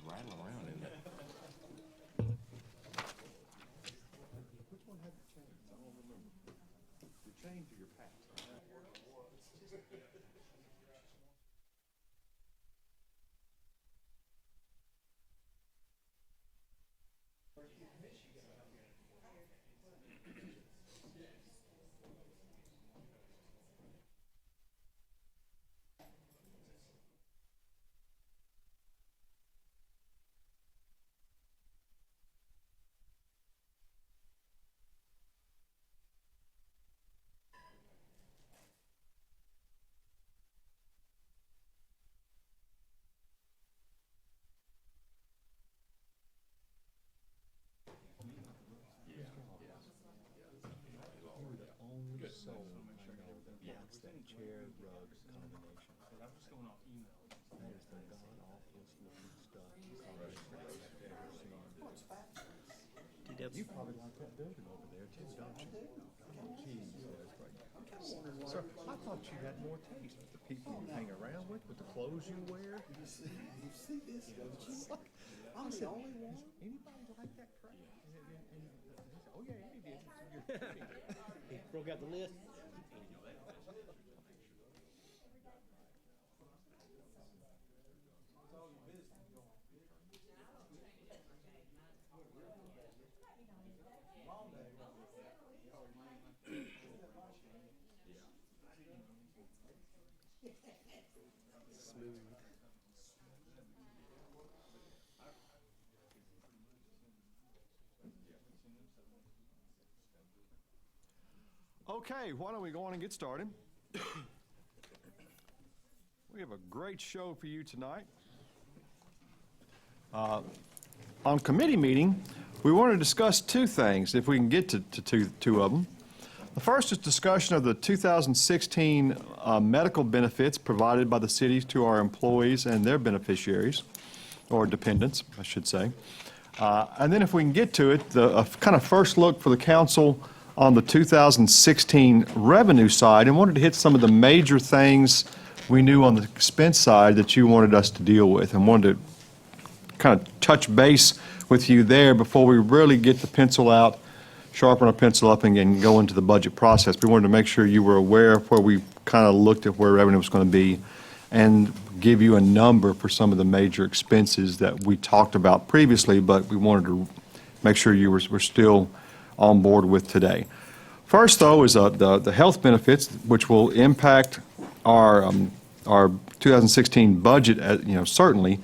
Rattling around in there. Which one had the change? I don't remember. The change or your past? Only soul I know that likes that chair rug combination. That is the god-awfulest looking stuff I've ever seen. You probably like that building over there too, don't you? Geez, that's great. Sir, I thought you had more taste with the people you hang around with the clothes you wear. You see this? I'm the only one. Anybody like that crap? Oh yeah, he did. He broke out the list. Okay, why don't we go on and get started? We have a great show for you tonight. On committee meeting, we want to discuss two things, if we can get to two of them. The first is discussion of the 2016 medical benefits provided by the city to our employees and their beneficiaries, or dependents, I should say. And then if we can get to it, the kind of first look for the council on the 2016 revenue side, and wanted to hit some of the major things we knew on the expense side that you wanted us to deal with, and wanted to kind of touch base with you there before we really get the pencil out, sharpen our pencil up, and go into the budget process. We wanted to make sure you were aware of where we kind of looked at where revenue was going to be, and give you a number for some of the major expenses that we talked about previously, but we wanted to make sure you were still on board with today. First, though, is the health benefits, which will impact our 2016 budget, certainly,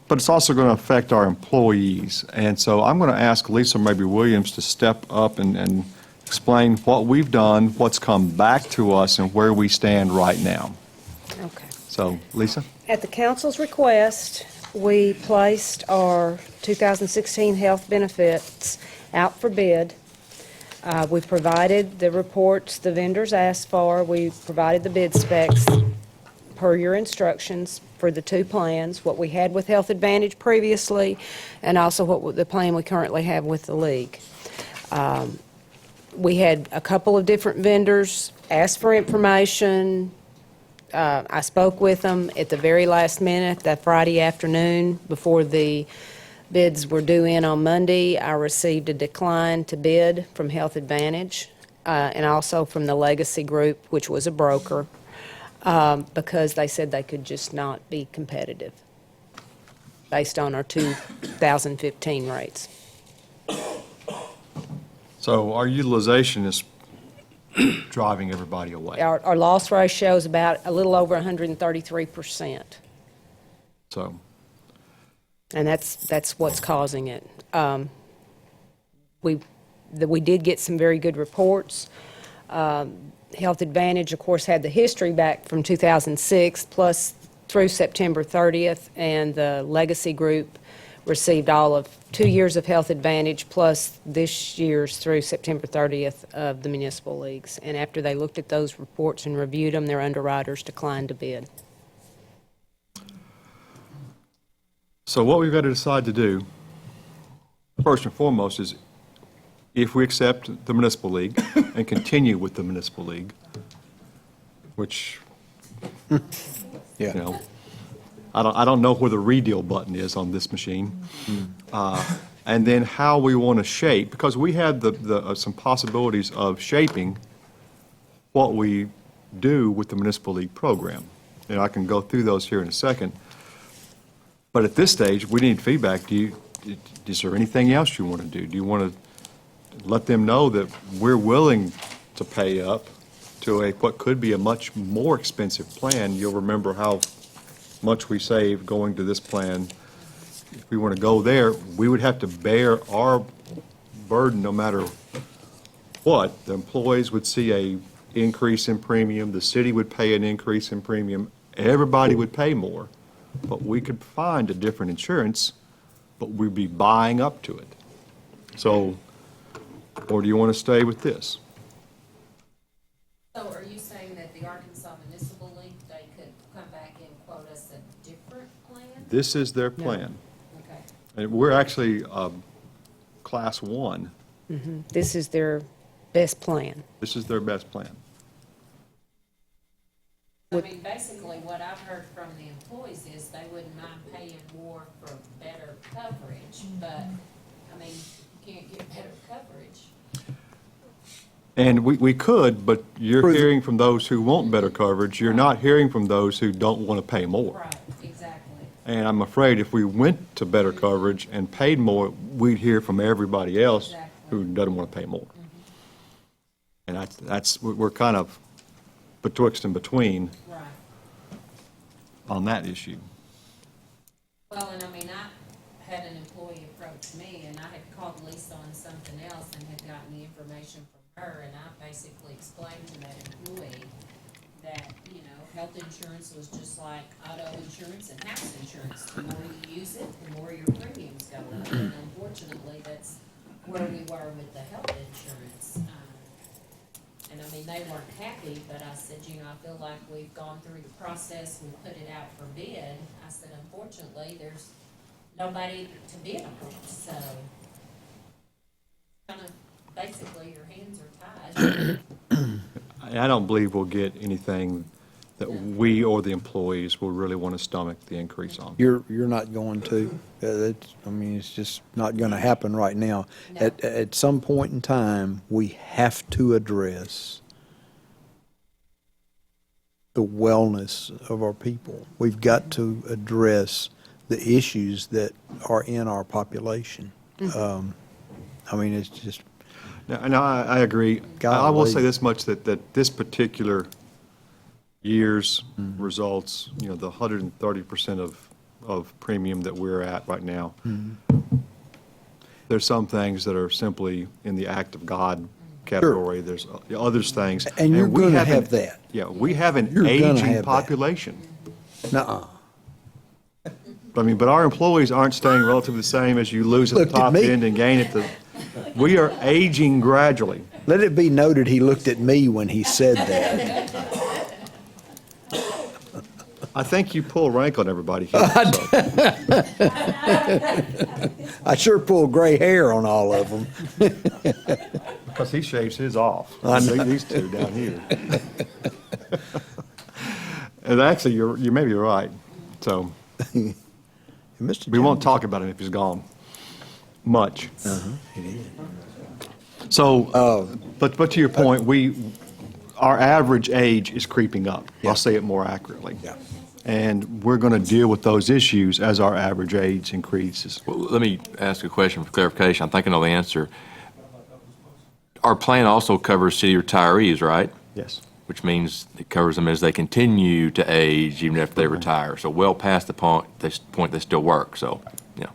but it's also going to affect our employees. And so I'm going to ask Lisa maybe Williams to step up and explain what we've done, what's come back to us, and where we stand right now. Okay. So, Lisa? At the council's request, we placed our 2016 health benefits out for bid. We provided the reports the vendors asked for. We provided the bid specs per your instructions for the two plans, what we had with Health Advantage previously, and also what the plan we currently have with the league. We had a couple of different vendors ask for information. I spoke with them at the very last minute, that Friday afternoon before the bids were due in on Monday. I received a decline to bid from Health Advantage and also from the Legacy Group, which was a broker, because they said they could just not be competitive based on our 2015 rates. So our utilization is driving everybody away. Our loss ratio is about a little over 133%. So. And that's what's causing it. We did get some very good reports. Health Advantage, of course, had the history back from 2006 plus through September 30th, and the Legacy Group received all of 2 years of Health Advantage plus this year's through September 30th of the municipal leagues. And after they looked at those reports and reviewed them, their underwriters declined to bid. So what we've got to decide to do, first and foremost, is if we accept the municipal league and continue with the municipal league, which, you know, I don't know where the redeal button is on this machine. And then how we want to shape, because we had some possibilities of shaping what we do with the municipal league program. And I can go through those here in a second. But at this stage, we need feedback. Is there anything else you want to do? Do you want to let them know that we're willing to pay up to what could be a much more expensive plan? You'll remember how much we save going to this plan. If we want to go there, we would have to bear our burden no matter what. The employees would see a increase in premium, the city would pay an increase in premium, everybody would pay more. But we could find a different insurance, but we'd be buying up to it. So, or do you want to stay with this? So are you saying that the Arkansas Municipal League, they could come back and quote us a different plan? This is their plan. Okay. And we're actually Class 1. This is their best plan. This is their best plan. I mean, basically, what I've heard from the employees is they wouldn't mind paying more for better coverage, but, I mean, you can't get better coverage. And we could, but you're hearing from those who want better coverage. You're not hearing from those who don't want to pay more. Right, exactly. And I'm afraid if we went to better coverage and paid more, we'd hear from everybody else who doesn't want to pay more. And we're kind of betwixt and between Right. on that issue. Well, and I mean, I had an employee approach me, and I had called Lisa on something else and had gotten the information from her, and I basically explained to that employee that, you know, health insurance was just like auto insurance and house insurance. The more you use it, the more your premiums go up, and unfortunately, that's where we were with the health insurance. And I mean, they weren't happy, but I said, you know, I feel like we've gone through the process, we put it out for bid. I said, unfortunately, there's nobody to bid on it, so kind of basically your hands are tied. I don't believe we'll get anything that we or the employees will really want to stomach the increase on. You're not going to. I mean, it's just not going to happen right now. No. At some point in time, we have to address the wellness of our people. We've got to address the issues that are in our population. I mean, it's just. No, I agree. I will say this much, that this particular year's results, you know, the 130% of premium that we're at right now, there's some things that are simply in the act of God category. There's others things. And you're we going to have have that. Yeah, we have an You're gonna have aging that. population. Nuh-uh. I mean, but our employees aren't staying relatively the same as you lose at the Looked at top me. end and gain at the, we are aging gradually. Let it be noted, he looked at me when he said that. I think you pull rank on everybody here. So. I sure pulled gray hair on all of them. Because he shaves his off. These two down here. And actually, you may be right. So Mr. we won't talk about him if he's gone much. It is. So, but to your point, our average age is creeping up. Yeah. I'll say it more accurately. Yeah. And we're going to deal with those issues as our average age increases. Well, let me ask a question for clarification. I think I know the answer. Our plan also covers city retirees, right? Yes. Which means it covers them as they continue to age, even after they retire. So well past the point they still work, so, yeah.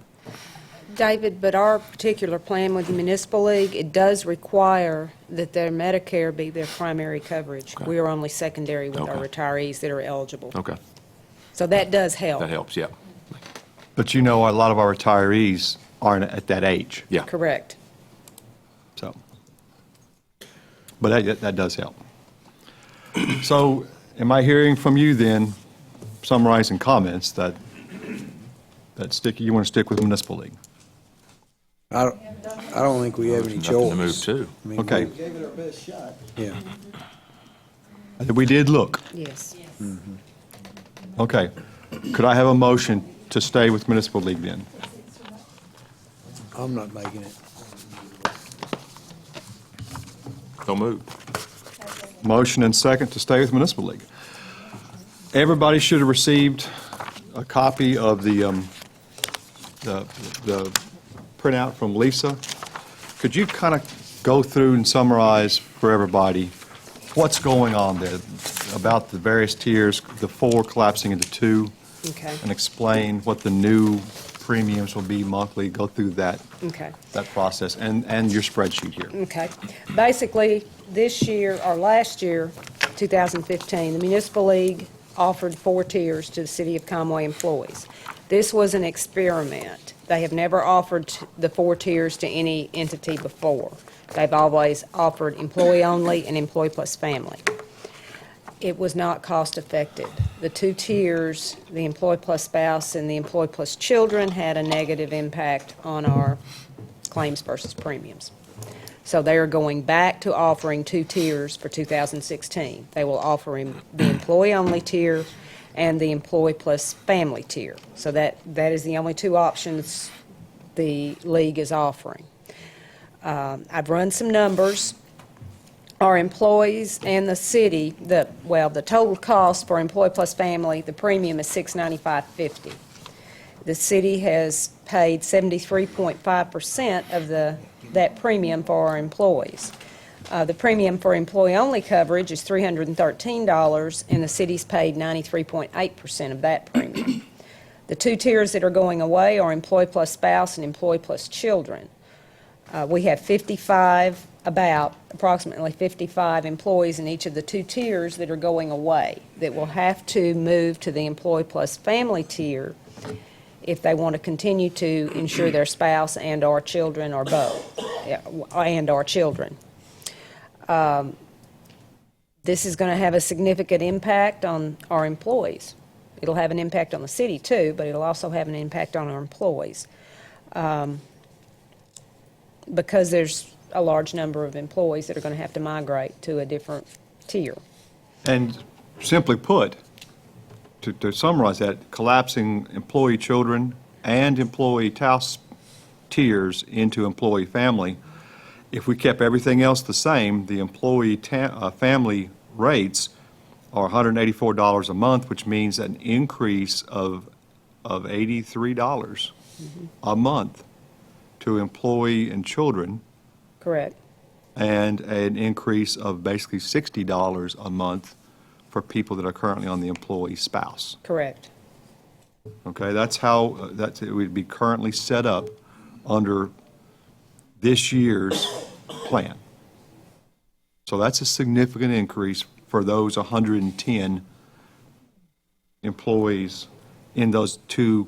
David, but our particular plan with the municipal league, it does require that their Medicare be their primary coverage. Okay. We are only secondary with our Okay. retirees that are eligible. Okay, So that does help. that helps, yeah. But you know, a lot of our retirees aren't at that age. Yeah. Correct. So, but that does help. So, am I hearing from you then, summarizing comments, that you want to stick with municipal league? I don't think we have any Nothing choice. to move to. I mean, Okay, Gave it our best shot. Yeah. we did look. Yes. Okay. Could I have a motion to stay with municipal league then? I'm not making it. Don't move. Motion and second to stay with municipal league. Everybody should have received a copy of the printout from Lisa. Could you kind of go through and summarize for everybody what's going on there about the various tiers, the 4 collapsing into 2, Okay. and explain what the new premiums will be monthly? Go through that Okay. process and your spreadsheet here. Okay. Basically, this year, or last year, 2015, the Municipal League offered 4 tiers to the City of Conway employees. This was an experiment. They have never offered the 4 tiers to any entity before. They've always offered employee only and employee plus family. It was not cost-effective. The 2 tiers, the employee plus spouse and the employee plus children, had a negative impact on our claims versus premiums. So they are going back to offering 2 tiers for 2016. They will offer the employee-only tier and the employee plus family tier. So that is the only 2 options the league is offering. I've run some numbers. Our employees and the city, the total cost for employee plus family, the premium is $695.50. The city has paid 73.5% of that premium for our employees. The premium for employee-only coverage is $313, and the city's paid 93.8% of that premium. The 2 tiers that are going away are employee plus spouse and employee plus children. We have approximately 55 employees in each of the 2 tiers that are going away, that will have to move to the employee plus family tier if they want to continue to insure their spouse and our children, or both, and our children. This is going to have a significant impact on our employees. It'll have an impact on the city too, but it'll also have an impact on our employees. Because there's a large number of employees that are going to have to migrate to a different tier. And simply put, to summarize that, collapsing employee children and employee spouse tiers into employee family, if we kept everything else the same, the employee family rates are $184 a month, which means an increase of $83 a month to employee and children, Correct. and an increase of basically $60 a month for people that are currently on the employee spouse. Correct. Okay, that's how it would be currently set up under this year's plan. So that's a significant increase for those 110 employees in those 2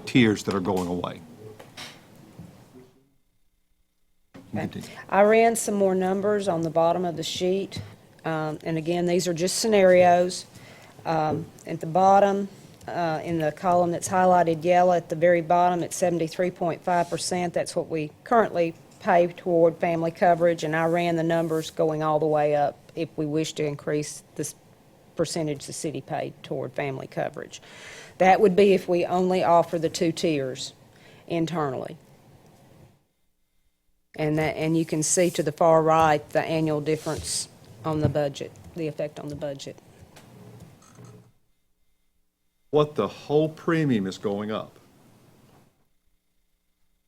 tiers that are going away. I ran some more numbers on the bottom of the sheet, and again, these are just scenarios. At the bottom, in the column that's highlighted yellow, at the very bottom, it's 73.5%. That's what we currently pay toward family coverage, and I ran the numbers going all the way up if we wish to increase this percentage the city paid toward family coverage. That would be if we only offer the 2 tiers internally. And you can see to the far right the annual difference on the budget, the effect on the budget. What the whole premium is going up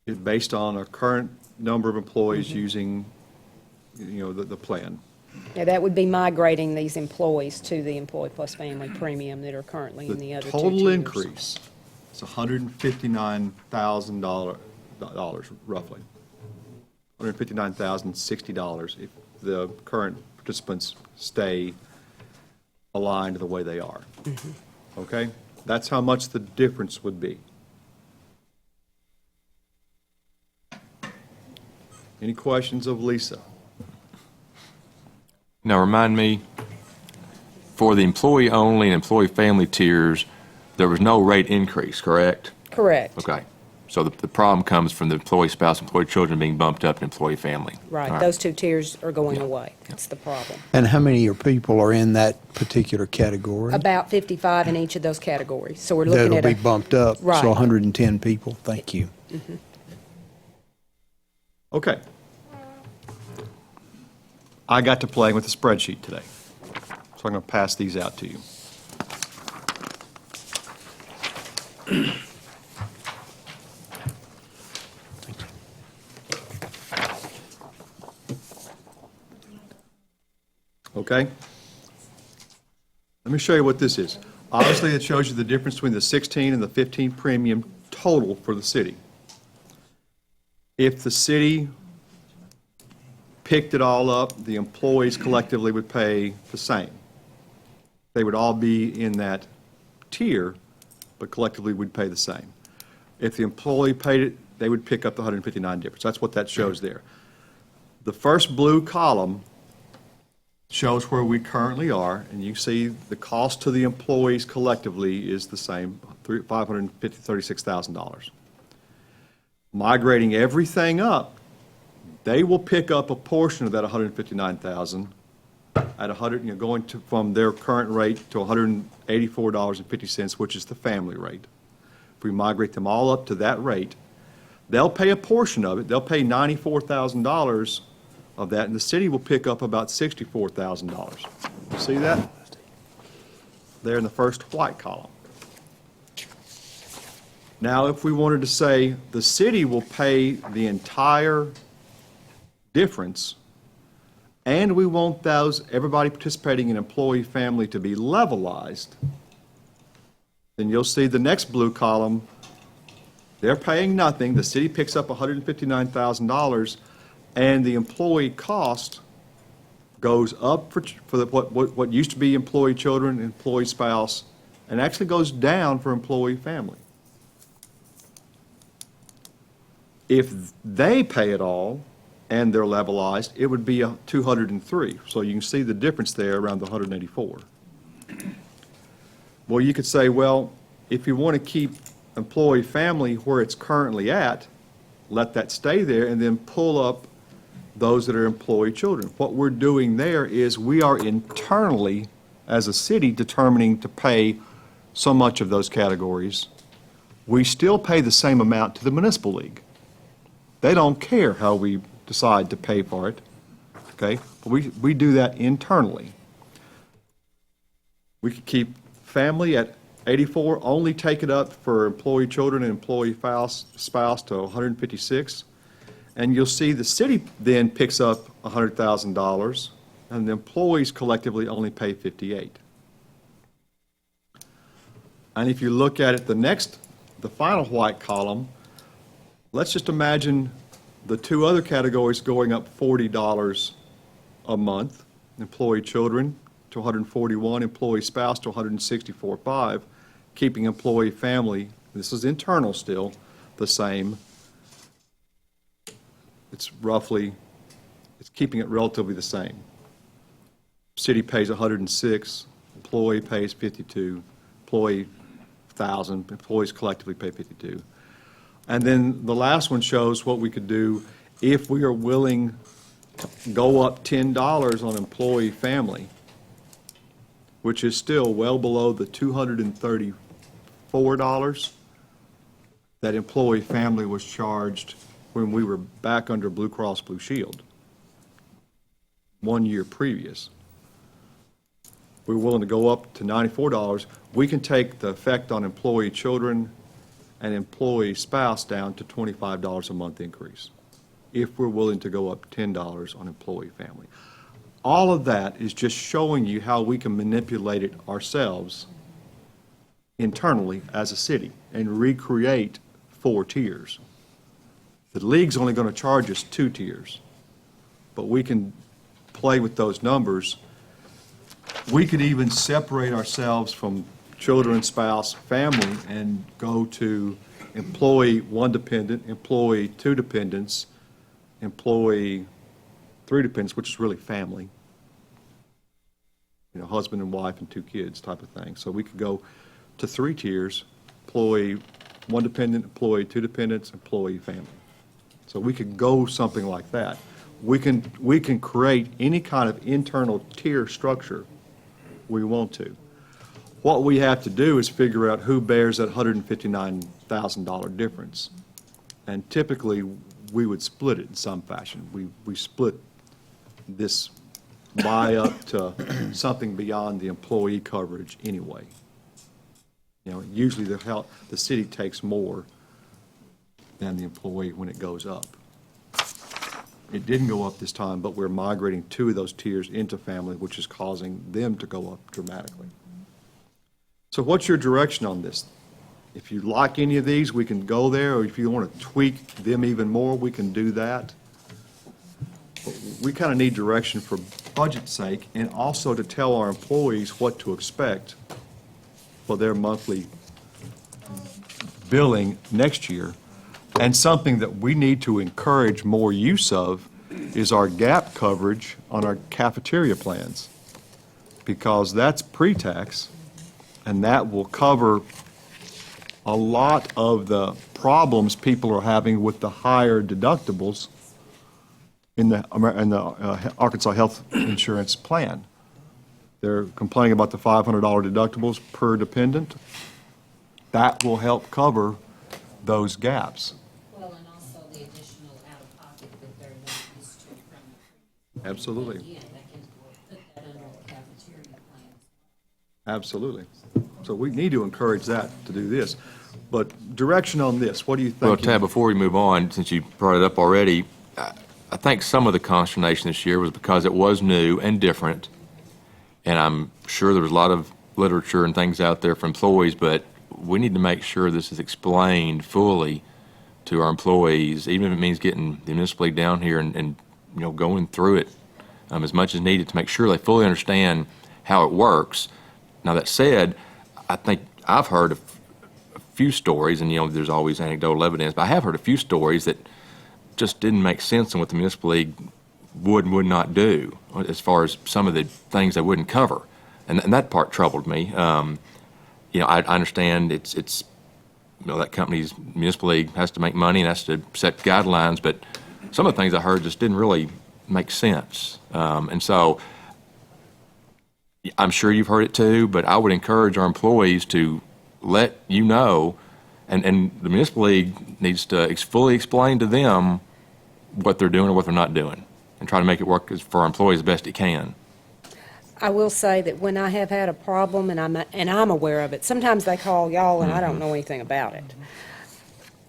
is based on our current number of employees using, the plan. Yeah, that would be migrating these employees to the employee plus family premium that are currently in the other 2 tiers. The total increase is $159,000 roughly. $159,060 if the current participants stay aligned the way they are. Okay? That's how much the difference would be. Any questions of Lisa? Now, remind me, for the employee-only and employee-family tiers, there was no rate increase, correct? Correct. Okay. So the problem comes from the employee spouse, employee children being bumped up to employee family. All Right, those two tiers are going away. That's the problem. And how many people are in that particular category? About 55 in each of those categories. So we're looking That'll at be a, bumped up, Right. so 110 people. Thank you. Okay. I got to play with the spreadsheet today, so I'm going to pass these out to you. Okay? Let me show you what this is. Obviously, it shows you the difference between the 16 and the 15 premium total for the city. If the city picked it all up, the employees collectively would pay the same. They would all be in that tier, but collectively would pay the same. If the employee paid it, they would pick up the 159 difference. That's what that shows there. The first blue column shows where we currently are, and you see the cost to the employees collectively is the same, $36,000. Migrating everything up, they will pick up a portion of that 159,000 at 100, going to, from their current rate to $184.50, which is the family rate. If we migrate them all up to that rate, they'll pay a portion of it. They'll pay $94,000 of that, and the city will pick up about $64,000. You see that? There in the first white column. Now, if we wanted to say the city will pay the entire difference, and we want everybody participating in employee family to be levelized, then you'll see the next blue column, they're paying nothing, the city picks up $159,000, and the employee cost goes up for what used to be employee children, employee spouse, and actually goes down for employee family. If they pay it all and they're levelized, it would be 203. So you can see the difference there around the 184. Well, you could say, well, if you want to keep employee family where it's currently at, let that stay there and then pull up those that are employee children. What we're doing there is we are internally, as a city, determining to pay so much of those categories. We still pay the same amount to the municipal league. They don't care how we decide to pay for it, okay? But we do that internally. We could keep family at 84, only take it up for employee children and employee spouse to 156. And you'll see the city then picks up $100,000, and the employees collectively only pay 58. And if you look at it, the final white column, let's just imagine the two other categories going up $40 a month, employee children to 141, employee spouse to 164.5, keeping employee family, this is internal still, the same. It's keeping it relatively the same. City pays 106, employee pays 52, employee 1,000, employees collectively pay 52. And then the last one shows what we could do if we are willing to go up $10 on employee family, which is still well below the $234 that employee family was charged when we were back under Blue Cross Blue Shield 1 year previous. We're willing to go up to $94. We can take the effect on employee children and employee spouse down to $25 a month increase if we're willing to go up $10 on employee family. All of that is just showing you how we can manipulate it ourselves internally as a city and recreate 4 tiers. The league's only going to charge us 2 tiers, but we can play with those numbers. We could even separate ourselves from children, spouse, family, and go to employee 1 dependent, employee 2 dependents, employee 3 dependents, which is really family. You know, husband and wife and 2 kids type of thing. So we could go to 3 tiers, employee one dependent employee, two dependents, employee, family. So we could go something like that. We can create any kind of internal tier structure we want to. What we have to do is figure out who bears that $159,000 difference. And typically, we would split it in some fashion. We split this buy up to something beyond the employee coverage anyway. You know, usually the city takes more than the employee when it goes up. It didn't go up this time, but we're migrating two of those tiers into family, which is causing them to go up dramatically. So what's your direction on this? If you like any of these, we can go there, or if you want to tweak them even more, we can do that. But we kind of need direction for budget's sake, and also to tell our employees what to expect for their monthly billing next year. And something that we need to encourage more use of is our gap coverage on our cafeteria plans, because that's pre-tax, and that will cover a lot of the problems people are having with the higher deductibles in the Arkansas Health Insurance Plan. They're complaining about the $500 deductibles per dependent. That will help cover those gaps. Well, and also the additional out-of-pocket that they're not used to from the. Absolutely. Again, they can put that under the cafeteria plan. Absolutely. So we need to encourage that to do this. But direction on this, what do you think? Well, Tab, before we move on, since you brought it up already, I think some of the consternation this year was because it was new and different, and I'm sure there was a lot of literature and things out there for employees, but we need to make sure this is explained fully to our employees, even if it means getting the municipal league down here and you know, going through it as much as needed to make sure they fully understand how it works. Now, that said, I think I've heard a few stories, and you know, there's always anecdotal evidence, but I have heard a few stories that just didn't make sense in what the municipal league would and would not do, as far as some of the things they wouldn't cover, and that part troubled me. You know, I understand it's you know, that company's municipal league has to make money and has to set guidelines, but some of the things I heard just didn't really make sense, and so I'm sure you've heard it too, but I would encourage our employees to let you know, and the municipal league needs to fully explain to them what they're doing or what they're not doing, and try to make it work for our employees the best it can. I will say that when I have had a problem, and I'm aware of it, sometimes they call y'all and I don't know anything about it.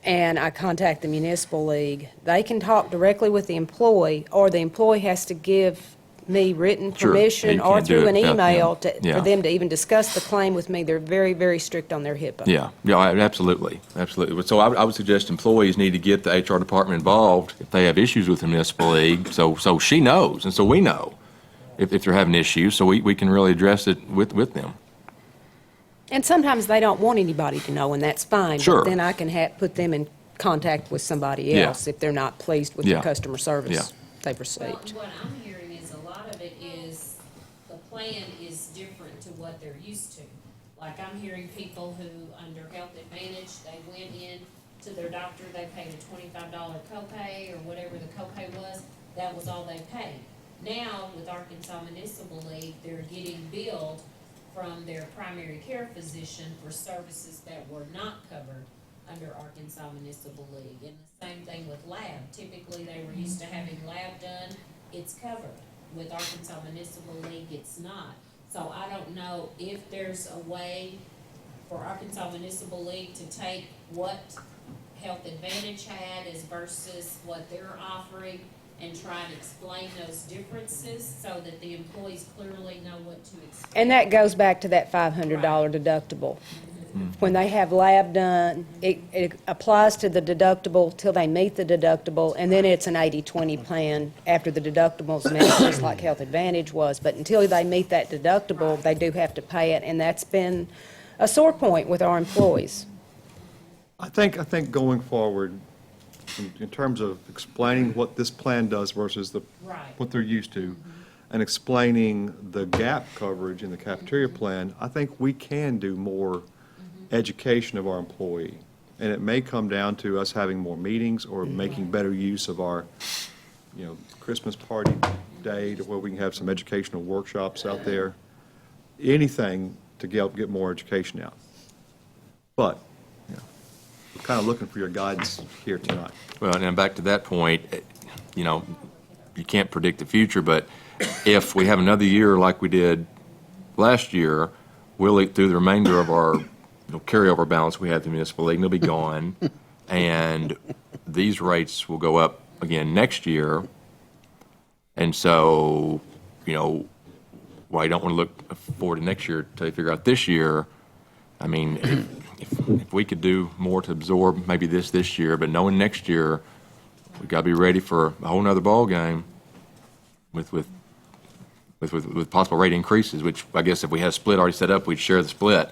And I contact the municipal league. They can talk directly with the employee, or the employee has to give me written Sure. permission You or can't do through it an without email them. for Yeah. them to even discuss the claim with me. They're very, very strict on their HIPAA. Yeah, absolutely. So I would suggest employees need to get the HR department involved if they have issues with the municipal league, so she knows, and so we know if they're having issues, so we can really address it with them. And sometimes they don't want anybody to know, and that's fine. Sure. But then I can put them in contact with somebody Yeah. else if they're not pleased with Yeah. the customer service Yeah. they've Well, received. what I'm hearing is a lot of it is, the plan is different to what they're used to. Like, I'm hearing people who, under Health Advantage, they went in to their doctor, they paid a $25 copay, or whatever the copay was, that was all they paid. Now, with Arkansas Municipal League, they're getting billed from their primary care physician for services that were not covered under Arkansas Municipal League. And the same thing with lab. Typically, they were used to having lab done, it's covered. With Arkansas Municipal League, it's not. So I don't know if there's a way for Arkansas Municipal League to take what Health Advantage had as versus what they're offering, and try and explain those differences so that the employees clearly know what to expect. And that goes back to that $500 deductible. When they have lab done, it applies to the deductible till they meet the deductible, and then it's an 80/20 plan after the deductible's met, just like Health Advantage was. But until they meet that deductible, they do have to pay it, and that's been a sore point with our employees. I think going forward, in terms of explaining what this plan does versus Right. what they're used to, and explaining the gap coverage in the cafeteria plan, I think we can do more education of our employee. And it may come down to us having more meetings or making better use of our, Christmas party day to where we can have some educational workshops out there. Anything to help get more education out. But, we're kind of looking for your guidance here tonight. Well, and then back to that point, you can't predict the future, but if we have another year like we did last year, we'll eat through the remainder of our carryover balance we had in the municipal league, and it'll be gone. And these rates will go up again next year. And so, while you don't want to look forward to next year until you figure out this year, I mean, if we could do more to absorb maybe this year, but knowing next year, we've got to be ready for a whole nother ballgame with possible rate increases, which I guess if we had a split already set up, we'd share the split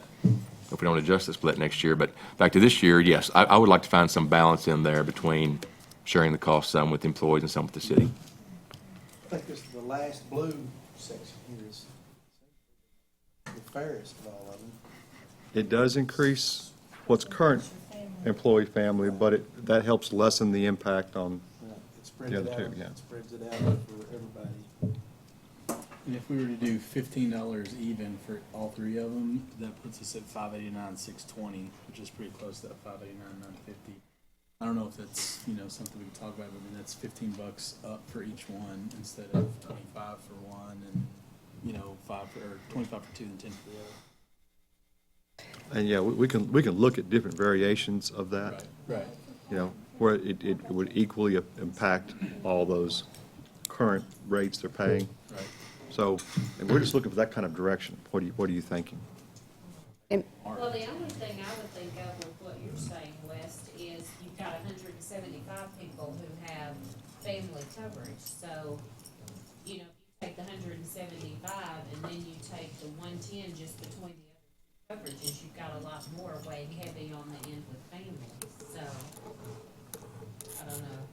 if we don't adjust the split next year. But back to this year, yes, I would like to find some balance in there between sharing the cost, some with employees and some with the city. I think this is the last blue section here is the fairest of all of them. It does increase what's current employee family, but that helps lessen the impact on, It spreads The it other out, two, yeah. it spreads it out for everybody. And if we were to do $15 even for all three of them, that puts us at $589,620, which is pretty close to that $589,950. I don't know if that's something we can talk about, but I mean that's $15 up for each one instead of 25 for one, and 25 for two and 10 for the other. and we can look at different variations of that. Right. Where it would equally impact all those current rates they're paying. Right. So, and we're just looking for that kind of direction. What are you thinking? Well, the only thing I would think of with what you're saying, West, is you've got 175 people who have family coverage. So, you take the 175 and then you take the 110 just between the other coverages, you've got a lot more weighing heavy on the end with families. So, I don't know.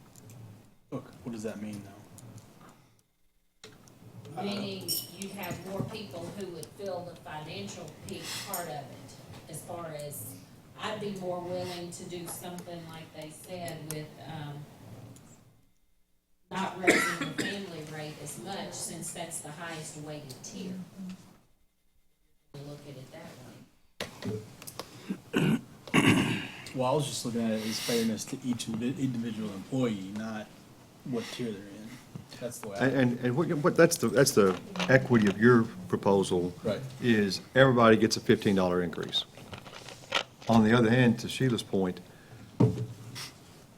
Look, what does that mean, though? Meaning you have more people who would fill the financial part of it. As far as, I'd be more willing to do something like they said with, not raising the family rate as much, since that's the highest weighted tier. Look at it that way. Well, I was just looking at it as fairness to each individual employee, not what tier they're in. That's the way I. And what that's the equity of your proposal. Right. Is everybody gets a $15 increase. On the other hand, to Sheila's point,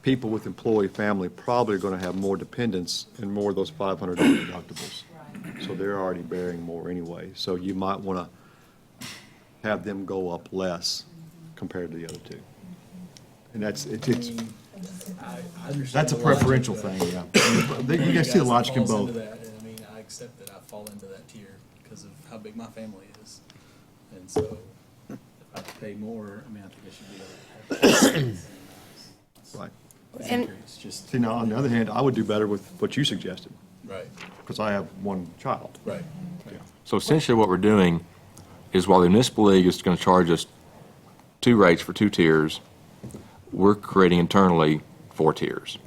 people with employee family probably are going to have more dependents and more of those $500 deductibles. So they're already bearing more anyway. So you might want to have them go up less compared to the other two. And I understand that's a the logic, preferential but- thing, yeah. You guys see the logic in falls into both. that, and I mean, I accept that I fall into that tier because of how big my family is. And so if I have to pay more, I mean, I think I should be able to. Right. And- Increase, just, See, now, on the other hand, I would do better with what you suggested, right, because I have one child. right. So essentially what we're doing is while the municipal league is going to charge us two rates for two tiers, we're creating internally 4 tiers.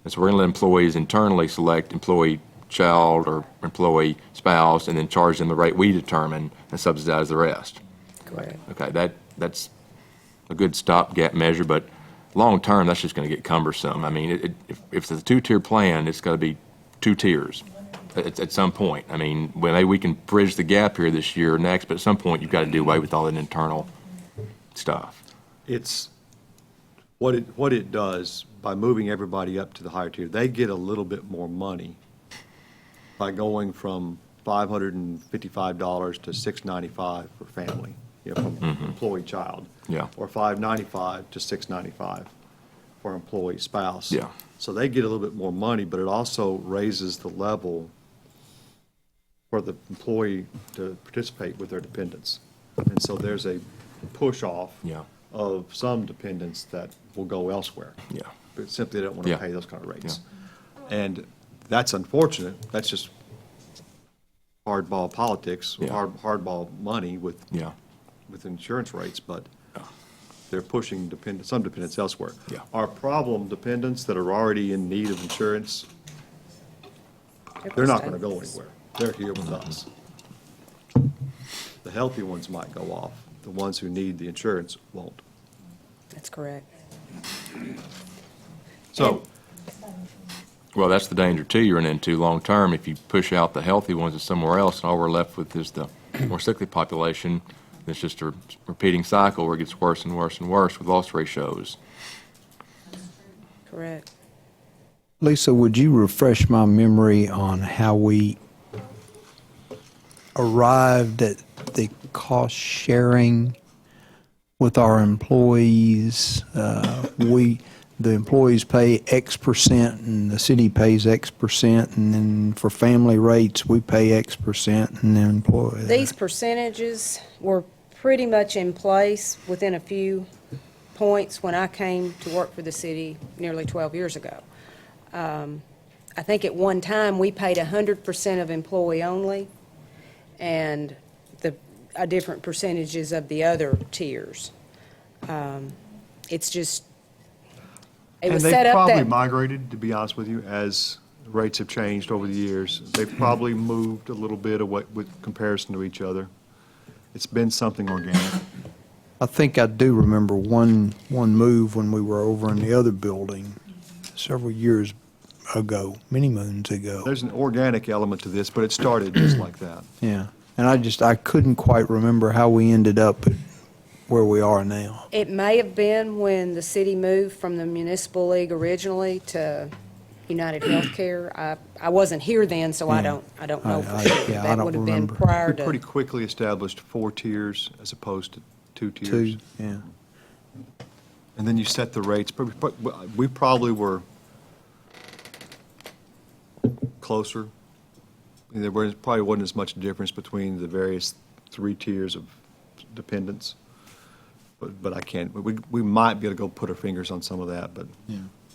And so we're going to let employees internally select employee child or employee spouse and then charge them the rate we determine and subsidize the rest. Correct. Okay, that's a good stopgap measure, but long-term, that's just going to get cumbersome. I mean, if it's a 2-tier plan, it's got to be 2 tiers at some point. I mean, maybe we can bridge the gap here this year or next, but at some point, you've got to do away with all that internal stuff. It's, what it does, by moving everybody up to the higher tier, they get a little bit more money by going from $555 to $695 for family, from employee child. Yeah. Or $595 to $695 for employee spouse. Yeah. So they get a little bit more money, but it also raises the level for the employee to participate with their dependents. And so there's a push-off Yeah. of some dependents that will go elsewhere. Yeah. But simply they don't want to Yeah. pay those kind of rates. And that's unfortunate. That's just hardball politics, Yeah. hardball money with Yeah. insurance rates, but they're pushing some dependents elsewhere. Yeah. Our problem dependents that are already in need of insurance, they're not going to go anywhere. They're here with us. The healthy ones might go off. The ones who need the insurance won't. That's correct. So, Well, that's the danger too you're into long-term. If you push out the healthy ones to somewhere else, and all we're left with is the more sickly population, it's just a repeating cycle where it gets worse and worse and worse with loss ratios. Correct. Lisa, would you refresh my memory on how we arrived at the cost sharing with our employees? The employees pay X percent and the city pays X percent, and then for family rates, we pay X percent and then employees. These percentages were pretty much in place within a few points when I came to work for the city nearly 12 years ago. I think at one time, we paid 100% of employee only, and different percentages of the other tiers. It's just, it and was they've set up probably that, migrated, to be honest with you, as rates have changed over the years. They've probably moved a little bit away with comparison to each other. It's been something organic. I think I do remember one move when we were over in the other building several years ago, many moons ago. There's an organic element to this, but it started just like that. Yeah, and I couldn't quite remember how we ended up at where we are now. it may have been when the city moved from the municipal league originally to United Healthcare. I wasn't here then, so I don't know for I- sure. yeah, I That don't would have been remember. prior We to. pretty quickly established 4 tiers as opposed to 2 tiers. Two, yeah. And then you set the rates. But we probably were closer. Probably wasn't as much difference between the various 3 tiers of dependents. But I can't, we might be able to go put our fingers on some of that, but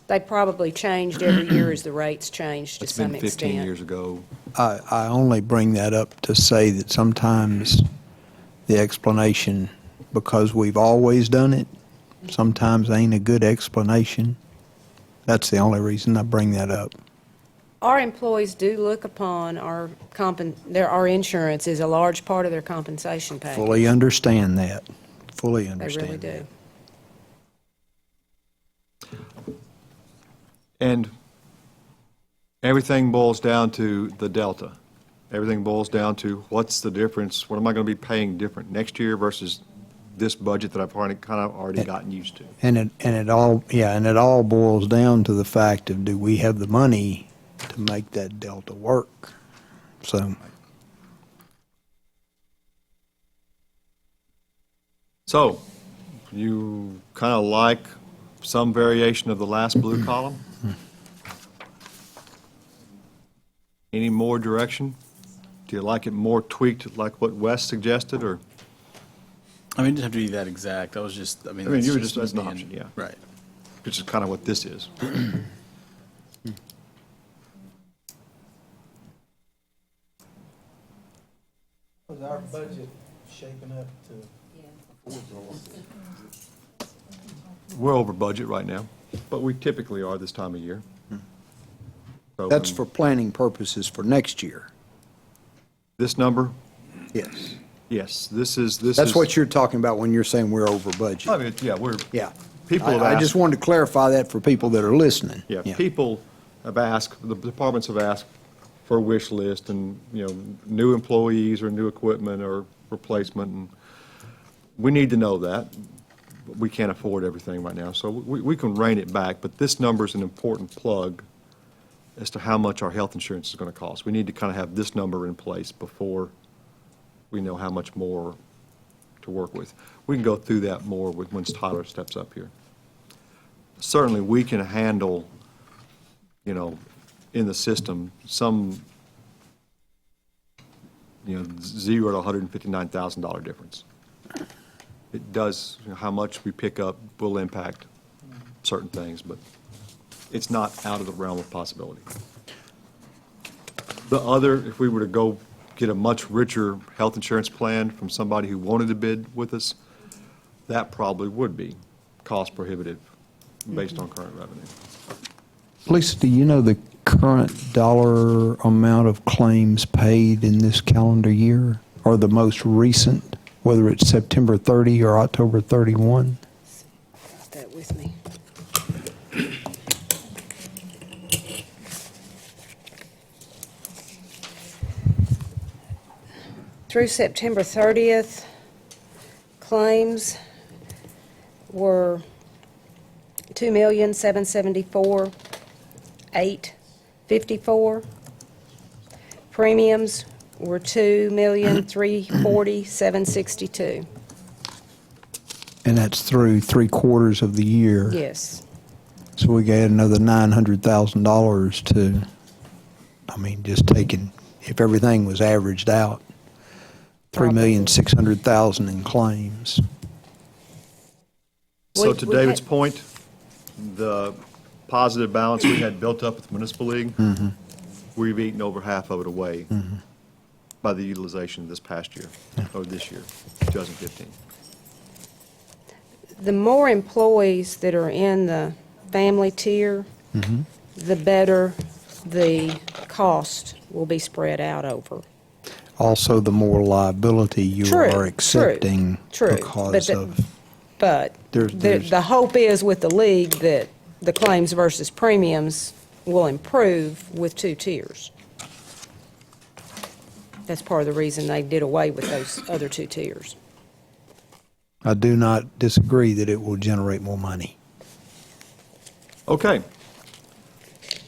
They probably changed every year as the rates changed to it's some been 15 extent. years ago. I only bring that up to say that sometimes the explanation, because we've always done it, sometimes ain't a good explanation. That's the only reason I bring that up. Our employees do look upon our insurance as a large part of their compensation package. Fully understand that. Fully They understand really that. do. And everything boils down to the delta. Everything boils down to what's the difference, what am I going to be paying different next year versus this budget that I've already gotten used to. And it all boils down to the fact of, do we have the money to make that delta work? So, So, you kind of like some variation of the last blue column? Any more direction? Do you like it more tweaked like what Wes suggested, or? I mean, it doesn't have to be that exact. I was you that's were just as an me option, yeah. Right. Which is kind of what this is. Was our budget shaping up to? We're over budget right now, but we typically are this time of year. So, that's for planning purposes for next year. This number, Yes. yes, this is. That's what you're talking about when you're saying we're over I budget. mean, yeah, we're. Yeah. People have I asked. just wanted to clarify that for people that are listening. Yeah, people have asked, the departments have asked for a wish list and, new employees or new equipment or replacement. And we need to know that. We can't afford everything right now, so we can rein it back. But this number is an important plug as to how much our health insurance is going to cost. We need to kind of have this number in place before we know how much more to work with. We can go through that more once Tyler steps up here. Certainly, we can handle, in the system, some, $0 to $159,000 difference. It does, how much we pick up will impact certain things, but it's not out of the realm of possibility. The other, if we were to go get a much richer health insurance plan from somebody who wanted to bid with us, that probably would be cost prohibitive based on current revenue. Lisa, do you know the current dollar amount of claims paid in this calendar year, or the most recent, whether it's September 30 or October 31? Got that with me. Through September 30th, claims were 2,774,854. Premiums were 2,340,762. And that's through 3/4 of the year. Yes. So we got another $900,000 to, I mean, just taking, if everything was averaged out, $3,600,000 in claims. So We- to we David's had- point, the positive balance we had built up with the municipal league, we've eaten over half of it away by the utilization this past year, or this year, 2015. The more employees that are in the family tier, the better the cost will be spread out over. Also, the more liability you True, are true, accepting true. because of, But There's- the hope is with the league that the claims versus premiums will improve with two tiers. That's part of the reason they did away with those other two tiers. I do not disagree that it will generate more money. Okay.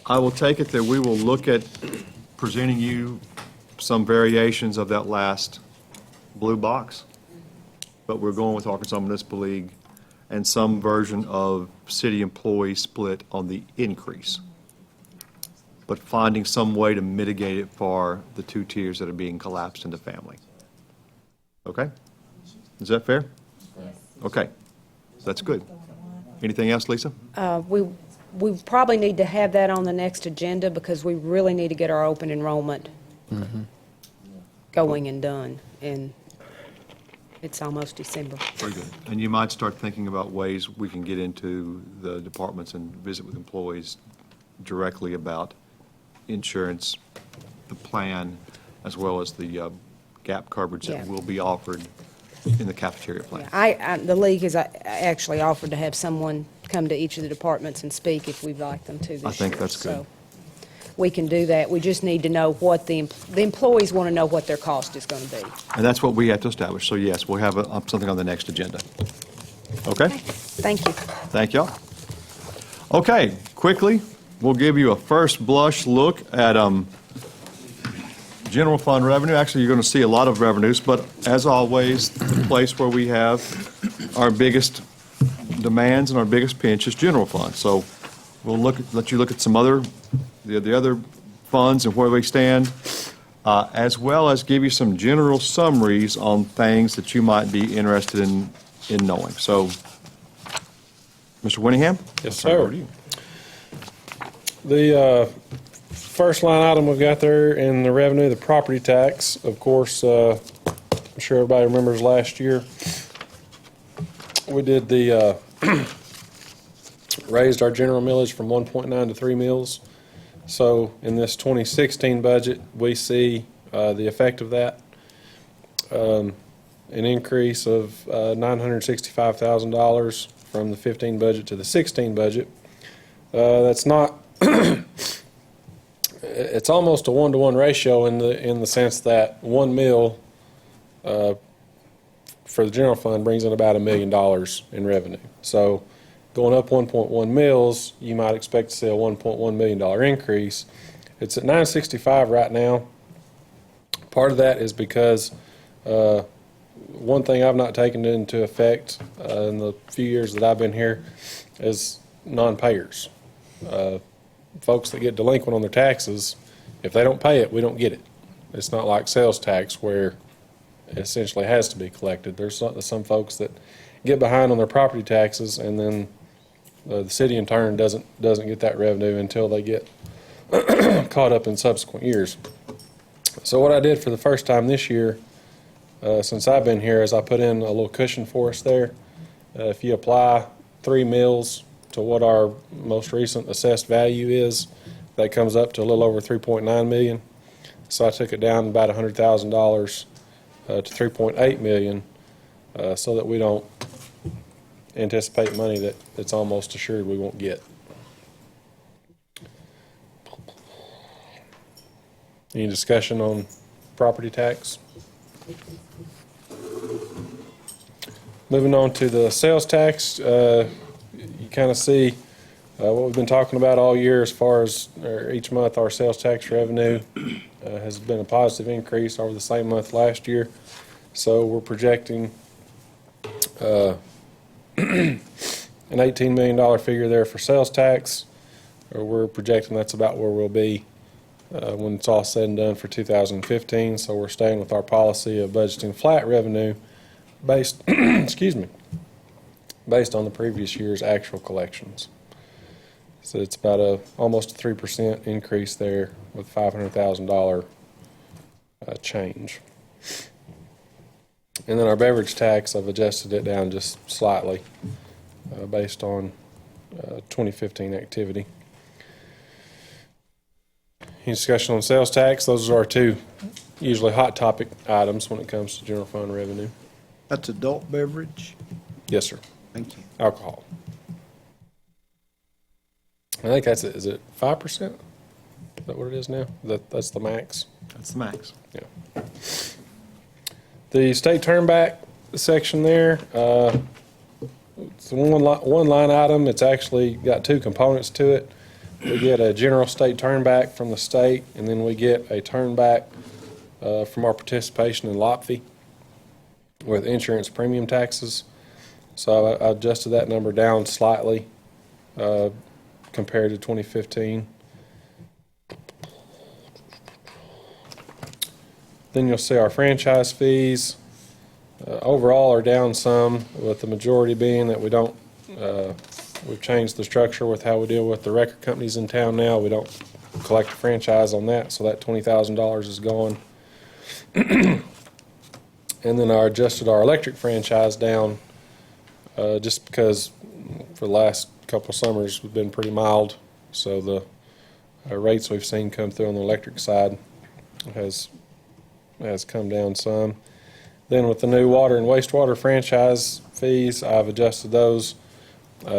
I will take it that we will look at presenting you some variations of that last blue box, but we're going with Arkansas Municipal League and some version of city employee split on the increase, but finding some way to mitigate it for the two tiers that are being collapsed into family. Okay? Is that fair? Okay. That's good. Anything else, Lisa? We probably need to have that on the next agenda because we really need to get our open enrollment going and done. And it's almost December. Very good. And you might start thinking about ways we can get into the departments and visit with employees directly about insurance, the plan, as well as the gap coverage that Yeah. will be offered in the cafeteria plan. The league has actually offered to have someone come to each of the departments and speak if we'd like them to this year. I think that's good. So we can do that. We just need to know what the employees want to know what their cost is going to be. And that's what we have to establish. So yes, we'll have something on the next agenda. Okay? Thank you. Thank y'all. Okay, quickly, we'll give you a first blush look at general fund revenue. Actually, you're going to see a lot of revenues, but as always, the place where we have our biggest demands and our biggest pinch is general fund. So we'll let you look at some other, the other funds and where we stand, as well as give you some general summaries on things that you might be interested in knowing. So, Mr. Winningham? Yes, I'll turn it sir. over to you. The first line item we've got there in the revenue, the property tax, of course, I'm sure everybody remembers last year, we did the, raised our general millage from 1.9 to 3 mills. So in this 2016 budget, we see the effect of that, an increase of $965,000 from the 15 budget to the 16 budget. That's not, it's almost a 1-to-1 ratio in the sense that 1 mill for the general fund brings in about $1 million in revenue. So going up 1.1 mills, you might expect to see a $1.1 million increase. It's at 965 right now. Part of that is because one thing I've not taken into effect in the few years that I've been here is non-payers. Folks that get delinquent on their taxes, if they don't pay it, we don't get it. It's not like sales tax where it essentially has to be collected. There's some folks that get behind on their property taxes, and then the city in turn doesn't get that revenue until they get caught up in subsequent years. So what I did for the first time this year, since I've been here, is I put in a little cushion for us there. If you apply 3 mills to what our most recent assessed value is. That comes up to a little over 3.9 million. So I took it down about $100,000 to 3.8 million, so that we don't anticipate money that's almost assured we won't get. Any discussion on property tax? Moving on to the sales tax, you kind of see what we've been talking about all year as far as each month our sales tax revenue has been a positive increase over the same month last year. So we're projecting an $18 million figure there for sales tax. We're projecting that's about where we'll be when it's all said and done for 2015. So we're staying with our policy of budgeting flat revenue based, excuse me, based on the previous year's actual collections. So it's about almost a 3% increase there with $500,000 change. And then our beverage tax, I've adjusted it down just slightly based on 2015 activity. Any discussion on sales tax? Those are our two usually hot topic items when it comes to general fund revenue. That's adult beverage? Yes, sir. Thank you. Alcohol. I think that's it. Is it 5%? Is that what it is now? That's the max? That's the max. Yeah. The state turnback section there, it's one line item. It's actually got two components to it. We get a general state turnback from the state, and then we get a turnback from our participation in LOPFI with insurance premium taxes. So I adjusted that number down slightly compared to 2015. Then you'll see our franchise fees overall are down some, with the majority being that we've changed the structure with how we deal with the record companies in town now. We don't collect a franchise on that, so that $20,000 is gone. And then I adjusted our electric franchise down just because for the last couple of summers we've been pretty mild, so the rates we've seen come through on the electric side has come down some. Then with the new water and wastewater franchise fees, I've adjusted those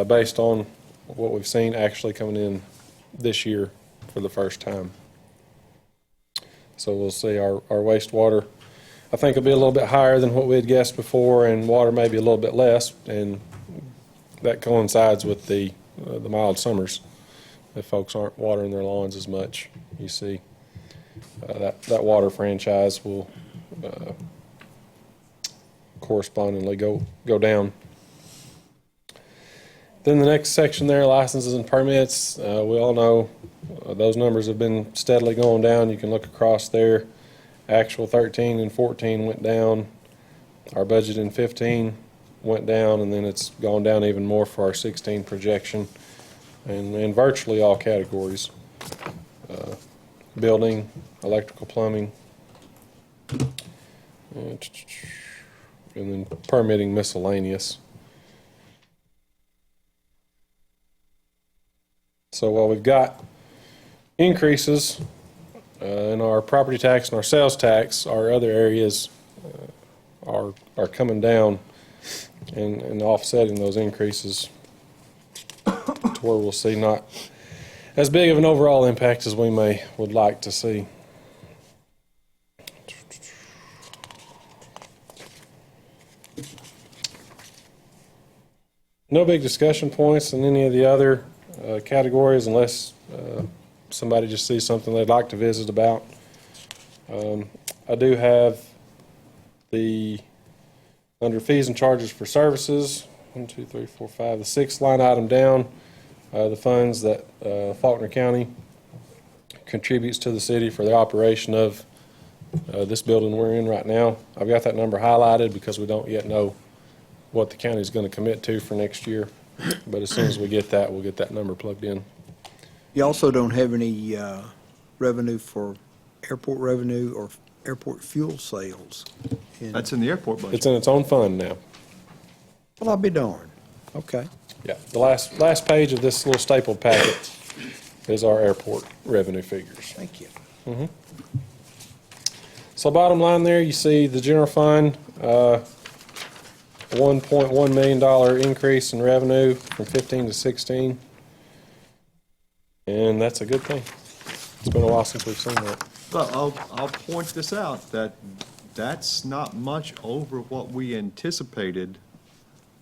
based on what we've seen actually coming in this year for the first time. So we'll see our wastewater, I think, will be a little bit higher than what we had guessed before, and water maybe a little bit less, and that coincides with the mild summers. If folks aren't watering their lawns as much, you see that water franchise will correspondingly go down. Then the next section there, licenses and permits. We all know those numbers have been steadily going down. You can look across there. Actual 13 and 14 went down. Our budget in 15 went down, and then it's gone down even more for our 16 projection, and in virtually all categories. Building, electrical, plumbing, and then permitting, miscellaneous. So while we've got increases in our property tax and our sales tax, our other areas are coming down and offsetting those increases to where we'll see not as big of an overall impact as we would like to see. No big discussion points in any of the other categories unless somebody just sees something they'd like to visit about. I do have under fees and charges for services, 1, 2, 3, 4, 5, the sixth line item down, the funds that Faulkner County contributes to the city for the operation of this building we're in right now. I've got that number highlighted because we don't yet know what the county is going to commit to for next year. But as soon as we get that, we'll get that number plugged in. You also don't have any revenue for airport revenue or airport fuel sales? That's in the airport budget. It's in its own fund now. Well, I'll be darned. Okay. Yeah, the last page of this little stapled packet is our airport revenue figures. Thank you. So bottom line there, you see the general fund, $1.1 million increase in revenue from 15 to 16. And that's a good thing. It's been a while since we've seen that. But I'll point this out, that's not much over what we anticipated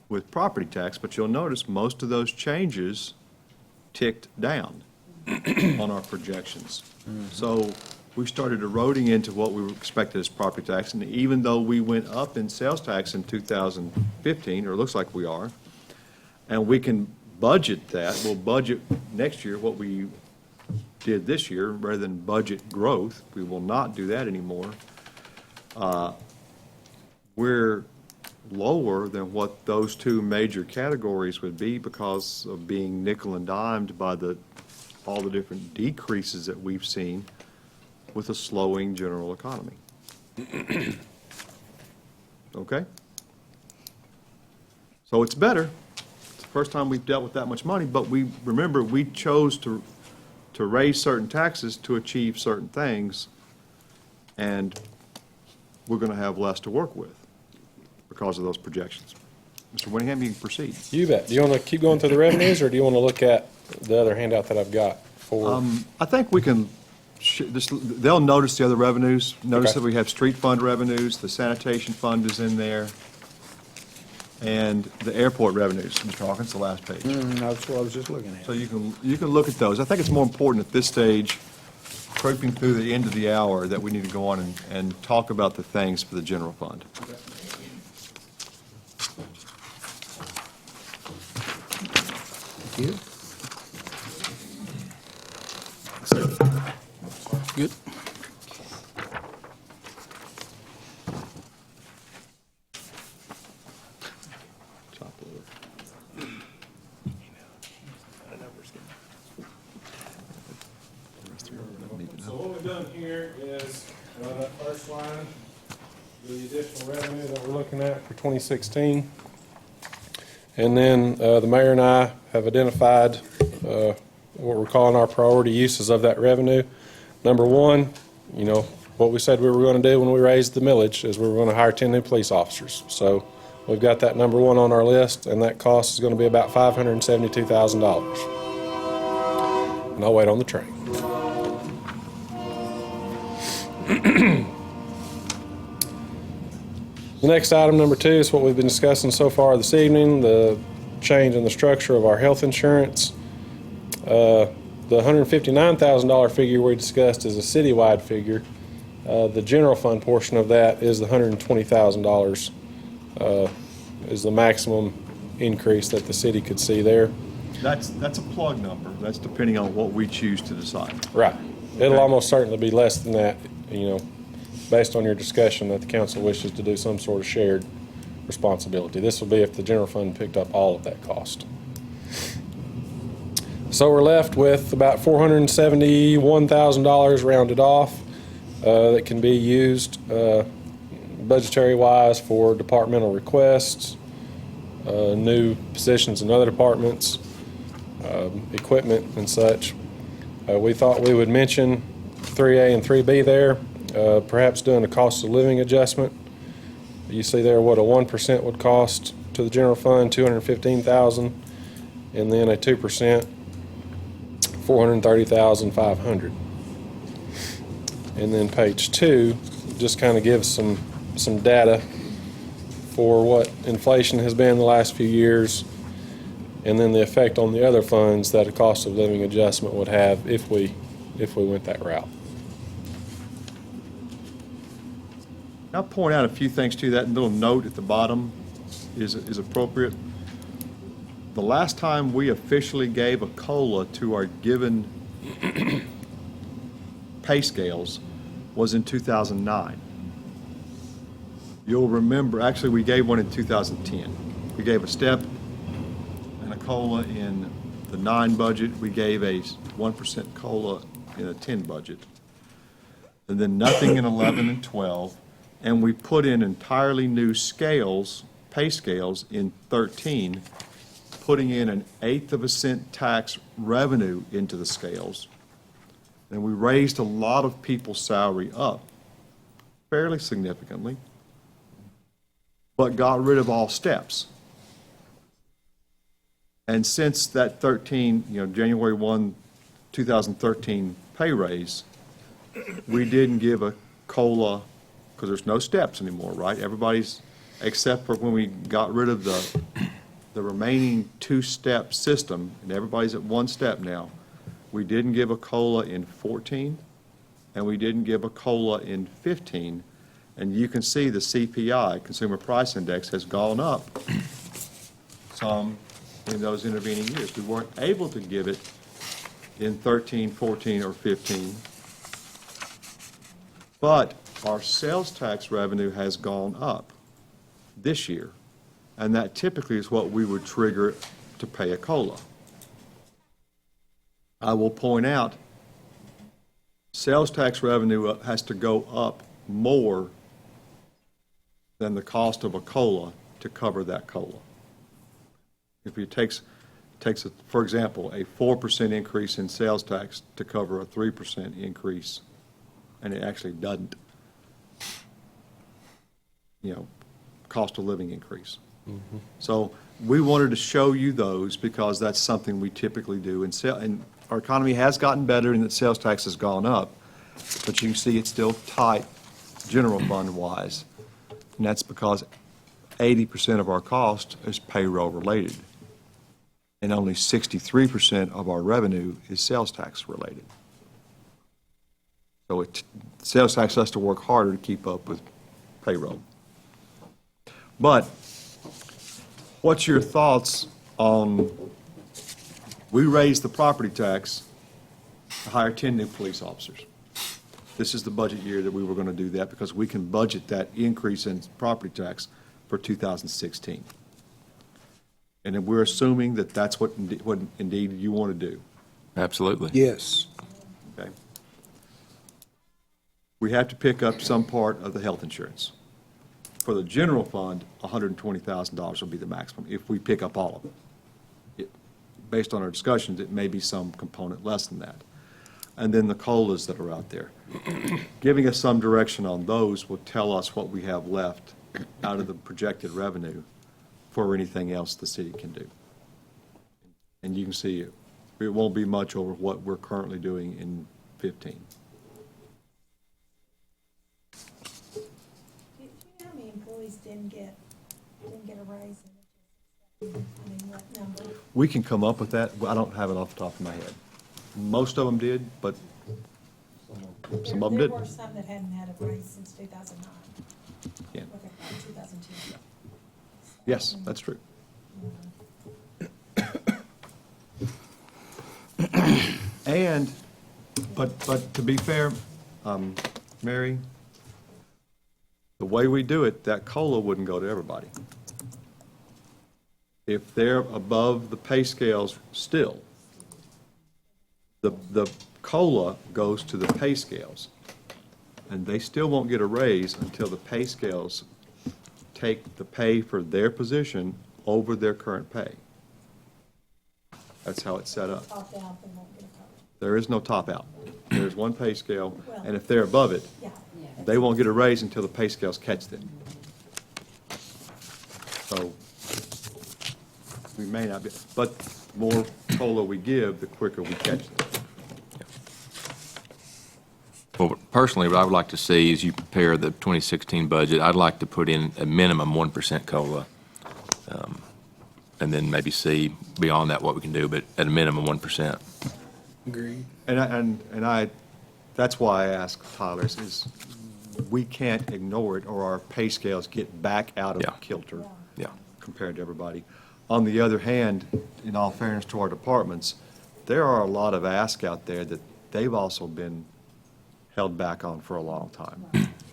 with property tax, but you'll notice most of those changes ticked down on our projections. So we started eroding into what we expected as property tax, and even though we went up in sales tax in 2015, or it looks like we are, and we can budget that, we'll budget next year what we did this year, rather than budget growth, we will not do that anymore. We're lower than what those two major categories would be because of being nickel and dimed by all the different decreases that we've seen with a slowing general economy. Okay? So it's better. It's the first time we've dealt with that much money, but remember, we chose to raise certain taxes to achieve certain things, and we're going to have less to work with because of those projections. Mr. Winningham, you can proceed. You bet. Do you want to keep going through the revenues, or do you want to look at the other handout that I've got for? I think we can, they'll notice the other revenues. Notice Okay. that we have street fund revenues, the sanitation fund is in there, and the airport revenues. Mr. Hawkins, the last page. That's what I was just looking at. So you can look at those. I think it's more important at this stage, creeping through the end of the hour, that we need to go on and talk about the things for the general fund. You? Good. Top order. So what we've done here is, that first line, the additional revenue that we're looking at for 2016. And then the mayor and I have identified what we're calling our priority uses of that revenue. Number one, what we said we were going to do when we raised the millage is we were going to hire 10 new police officers. So we've got that number one on our list, and that cost is going to be about $572,000. And I'll wait on the train. The next item, number two, is what we've been discussing so far this evening, the change in the structure of our health insurance. The $159,000 figure we discussed is a citywide figure. The general fund portion of that is the $120,000 is the maximum increase that the city could see there. That's a plug number. That's depending on what we choose to decide. Right. It'll almost certainly be less than that, based on your discussion that the council wishes to do some sort of shared responsibility. This will be if the general fund picked up all of that cost. So we're left with about $471,000 rounded off that can be used budgetary-wise for departmental requests, new positions in other departments, equipment and such. We thought we would mention 3A and 3B there, perhaps doing a cost of living adjustment. You see there what a 1% would cost to the general fund, $215,000, and then a 2%, $430,500. And then page 2 just kind of gives some data for what inflation has been the last few years, and then the effect on the other funds that a cost of living adjustment would have if we went that route. I'll point out a few things to that little note at the bottom is appropriate. The last time we officially gave a COLA to our given pay scales was in 2009. You'll remember, actually, we gave one in 2010. We gave a step and a COLA in the 9 budget. We gave a 1% COLA in a 10 budget. And then nothing in 11 and 12. And we put in entirely new scales, pay scales, in 13, putting in 1/8 of a cent tax revenue into the scales, and we raised a lot of people's salary up fairly significantly, but got rid of all steps. And since that January 1, 2013 pay raise, we didn't give a COLA, because there's no steps anymore, right? Everybody's, except for when we got rid of the remaining two-step system, and everybody's at one step now, we didn't give a COLA in 14, and we didn't give a COLA in 15. And you can see the CPI, Consumer Price Index, has gone up some in those intervening years. We weren't able to give it in 13, 14, or 15. But our sales tax revenue has gone up this year, and that typically is what we would trigger to pay a COLA. I will point out, sales tax revenue has to go up more than the cost of a COLA to cover that COLA. If it takes for example, a 4% increase in sales tax to cover a 3% increase, and it actually doesn't, cost of living increase. So we wanted to show you those because that's something we typically do. And our economy has gotten better and that sales tax has gone up, but you can see it's still tight general fund wise. And that's because 80% of our cost is payroll related. And only 63% of our revenue is sales tax related. So sales tax has to work harder to keep up with payroll. But what's your thoughts on, we raised the property tax to hire 10 new police officers. This is the budget year that we were going to do that because we can budget that increase in property tax for 2016. And then we're assuming that that's what indeed you want to do. Absolutely. Yes. Okay. We have to pick up some part of the health insurance. For the general fund, $120,000 will be the maximum if we pick up all of it. Based on our discussions, it may be some component less than that. And then the COLAs that are out there. Giving us some direction on those will tell us what we have left out of the projected revenue for anything else the city can do. And you can see it won't be much over what we're currently doing in 15. Do you know how many employees didn't get a raise? What number? We can come up with that. I don't have it off the top of my head. Most of them did, but some of them There didn't. were some that hadn't had a raise since 2009. Yeah. What they call 2010. Yes, that's true. And, but to be fair, Mary, the way we do it, that COLA wouldn't go to everybody. If they're above the pay scales still, the COLA goes to the pay scales. And they still won't get a raise until the pay scales take the pay for their position over their current pay. That's how it's set up. Opt out, they won't get a COLA. There is no top out. There's one pay scale, and if they're above it, Yeah. they won't get a raise until the pay scales catch them. So we may not be, but the more COLA we give, the quicker we catch them. Well, personally, what I would like to see is you prepare the 2016 budget, I'd like to put in a minimum 1% COLA, and then maybe see beyond that what we can do, but at a minimum 1%. Agreed. And that's why I asked Tyler, is we can't ignore it or our pay scales get back out of Yeah. kilter Yeah. compared to everybody. On the other hand, in all fairness to our departments, there are a lot of asks out there that they've also been held back on for a long time.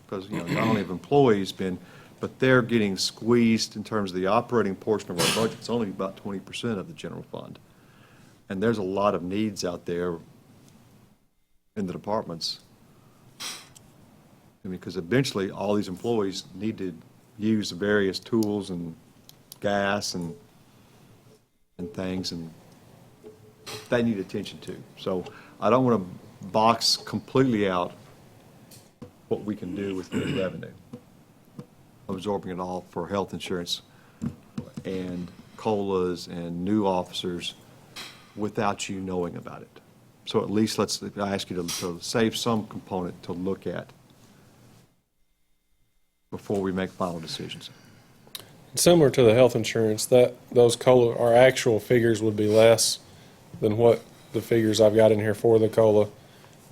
Because, not only have employees been, but they're getting squeezed in terms of the operating portion of our budget. It's only about 20% of the general fund. And there's a lot of needs out there in the departments. I mean, because eventually, all these employees need to use various tools and gas and and things, and they need attention too. So I don't want to box completely out what we can do with new revenue, absorbing it all for health insurance and COLAs and new officers without you knowing about it. So at least I ask you to save some component to look at before we make final decisions. Similar to the health insurance, those COLA, our actual figures would be less than what the figures I've got in here for the COLA,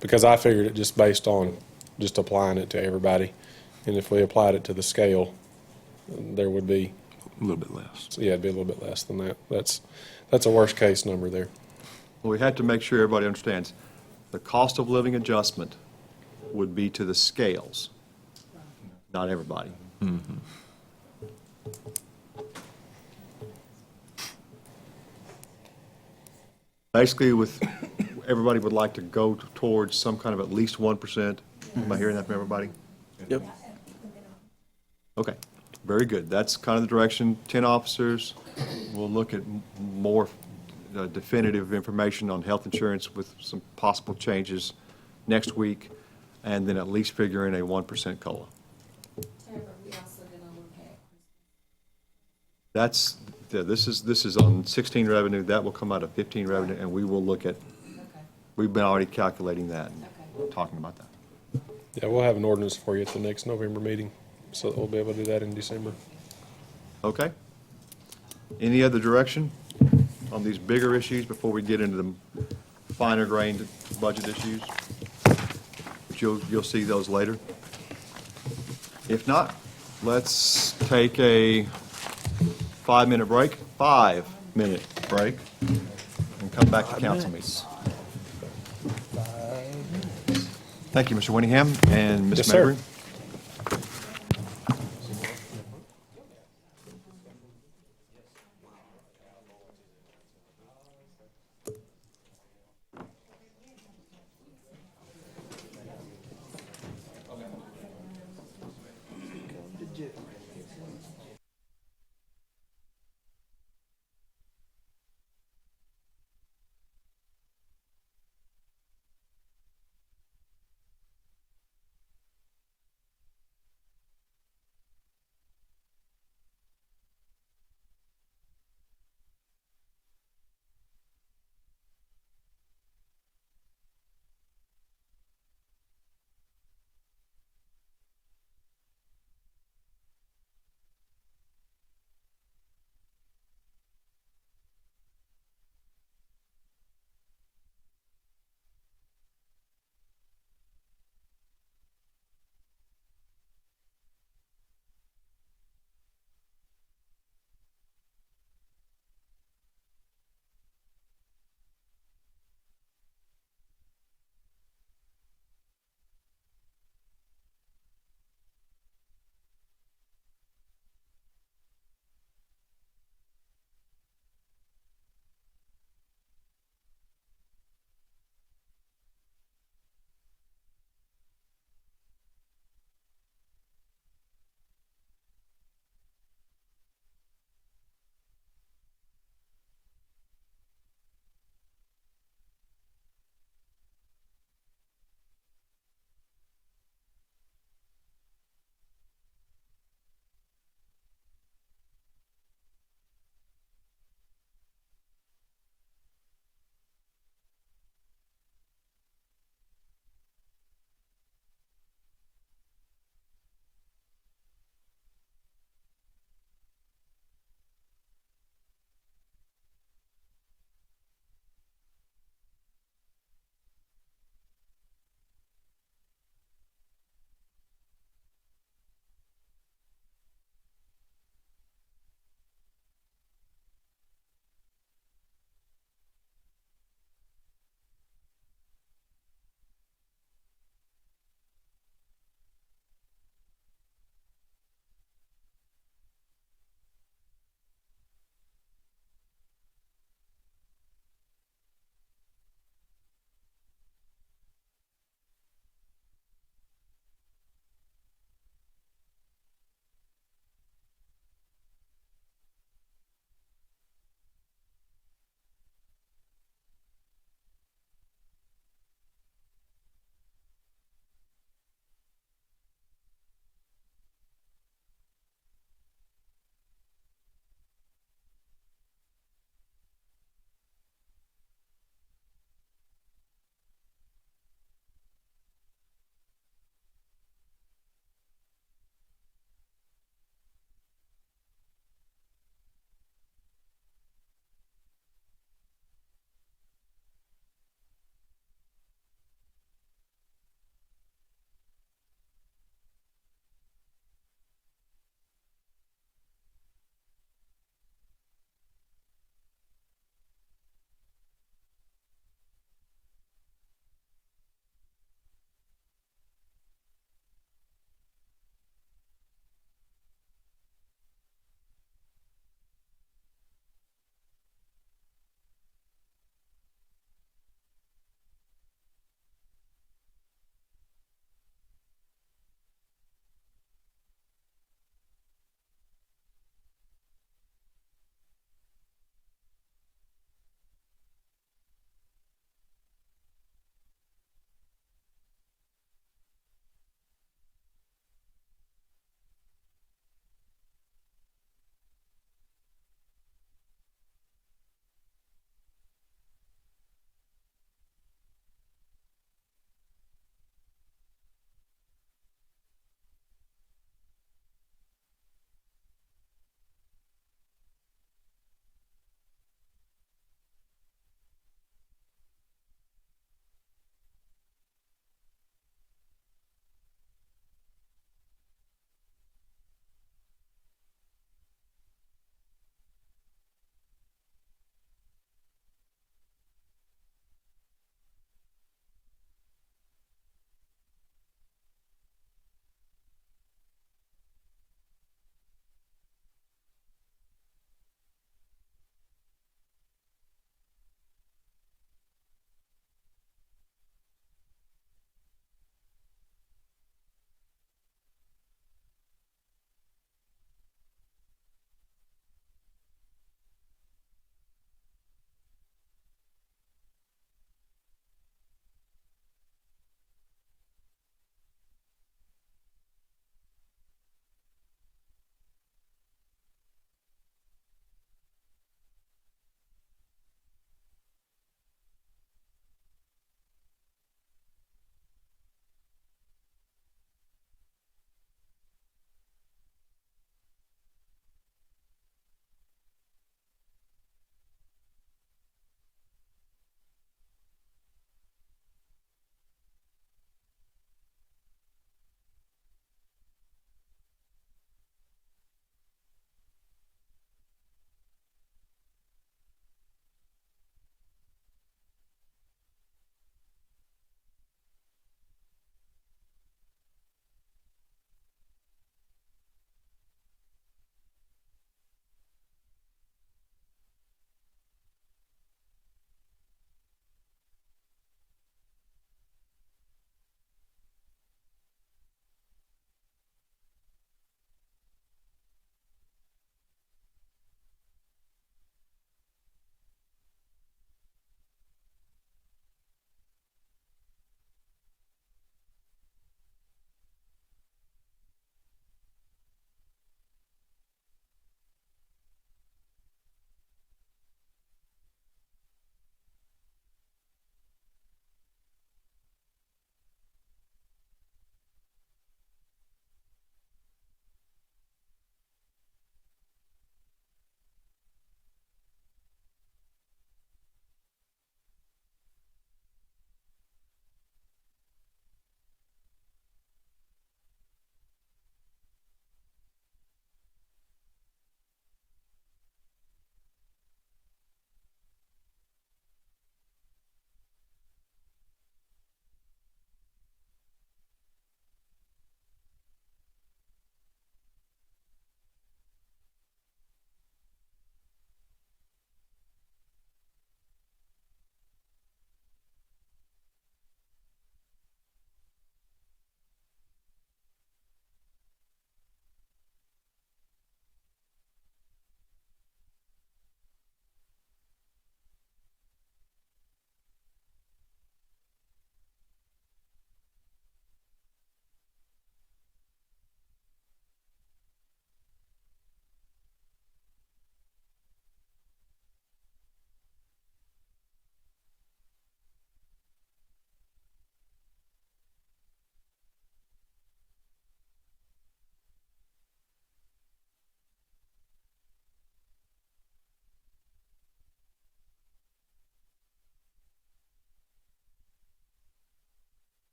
because I figured it just based on just applying it to everybody. And if we applied it to the scale, there would be, A little bit less. so yeah, it'd be a little bit less than that. That's a worst case number there. Well, we have to make sure everybody understands, the cost of living adjustment would be to the scales, not everybody. Basically, everybody would like to go towards some kind of at least 1%. Am I hearing that from everybody? Yep. Okay, very good. That's kind of the direction. 10 officers. We'll look at more definitive information on health insurance with some possible changes next week, and then at least figure in a 1% COLA. Tab, are we also gonna look at This is on 16 revenue. That will come out of 15 revenue, and we will look at, we've been already calculating that and talking about that. Yeah, we'll have an ordinance for you at the next November meeting, so that we'll be able to do that in December. Okay? Any other direction on these bigger issues before we get into the finer grained budget issues? But you'll see those later. If not, let's take a 5-minute break, 5-minute break, and come back to council meetings. Thank you, Mr. Winningham and Ms. Yes, sir. Mabry.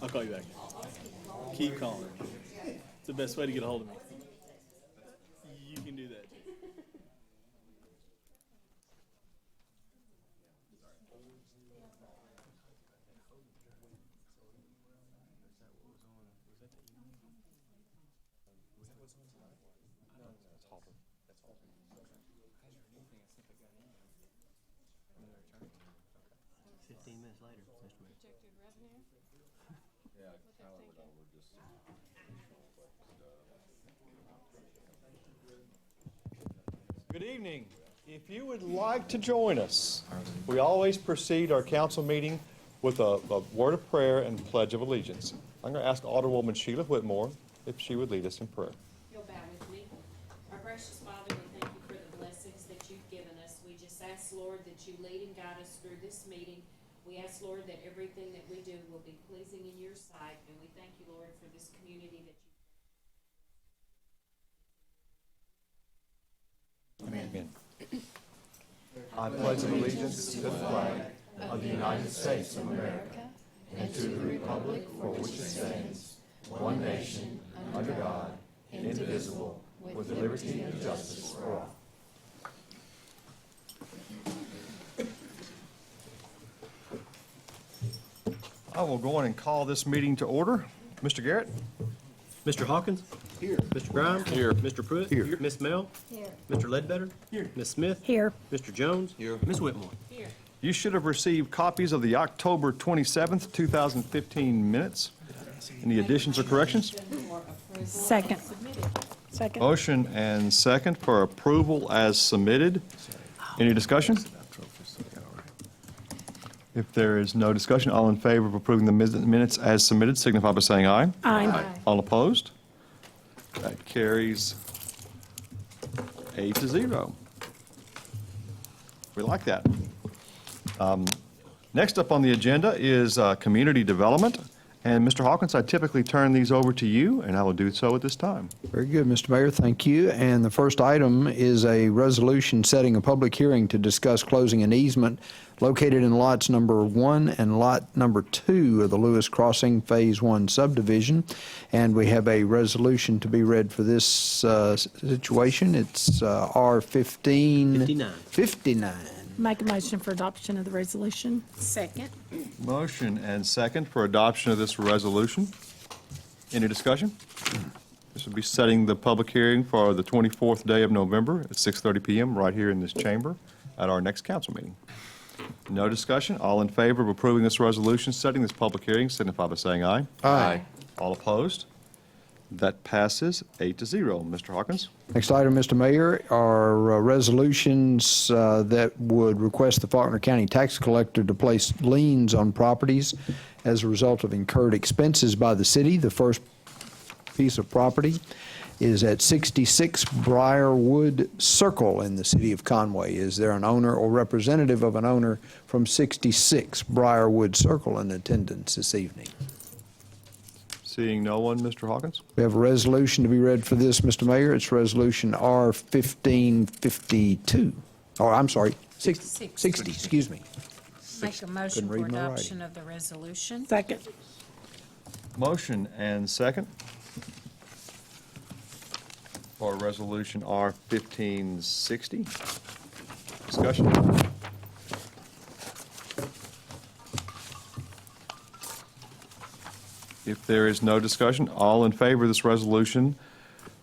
I'll call you back. Keep calling. It's the best way to get a hold of me. You can do that. Good evening. If you would like to join us, we always precede our council meeting with a word of prayer and pledge of allegiance. I'm going to ask Alderwoman Sheila Whitmore if she would lead us in prayer. You'll bow with me. Our gracious Father, we thank you for the blessings that you've given us. We just ask, Lord, that you lead and guide us through this meeting. We ask, Lord, that everything that we do will be pleasing in your sight, and we thank you, Lord, for this community that you. Amen. I pledge allegiance to the flag of the United States of America and to the republic for which it stands, one nation, under God, indivisible, with liberty and justice for all. I will go on and call this meeting to order. Mr. Garrett? Mr. Hawkins? Here. Mr. Grimes? Here. Mr. Pruitt? Here. Miss Mel? Here. Mr. Ledbetter? Here. Miss Smith? Here. Mr. Jones? Here. Miss Whitmore? Here. You should have received copies of the October 27th, 2015 minutes. Any additions or corrections? Second. Second. Motion and second for approval as submitted. Any discussion? If there is no discussion, all in favor of approving the minutes as submitted signify by saying aye. Aye. All opposed? That carries 8-0. We like that. Next up on the agenda is community development. And Mr. Hawkins, I typically turn these over to you, and I will do so at this time. Very good, Mr. Mayor, thank you. And the first item is a resolution setting a public hearing to discuss closing an easement located in lots number 1 and lot number 2 of the Lewis Crossing Phase 1 subdivision. And we have a resolution to be read for this situation. It's R-15... 59. Make a motion for adoption of the resolution. Second. Motion and second for adoption of this resolution. Any discussion? This will be setting the public hearing for the 24th day of November at 6:30 p.m. right here in this chamber at our next council meeting. No discussion. All in favor of approving this resolution, setting this public hearing, signify by saying aye. Aye. All opposed? That passes 8-0. Mr. Hawkins? Next item, Mr. Mayor, are resolutions that would request the Faulkner County Tax Collector to place liens on properties as a result of incurred expenses by the city. The first piece of property is at 66 Briarwood Circle in the city of Conway. Is there an owner or representative of an owner from 66 Briarwood Circle in attendance this evening? Seeing no one, Mr. Hawkins? We have a resolution to be read for this, Mr. Mayor. It's Resolution R-1552. Or, I'm sorry, 60, excuse me. Make a motion Couldn't for read my adoption writing. of the resolution. Second. Motion and second for Resolution R-1560. Discussion? If there is no discussion, all in favor of this resolution,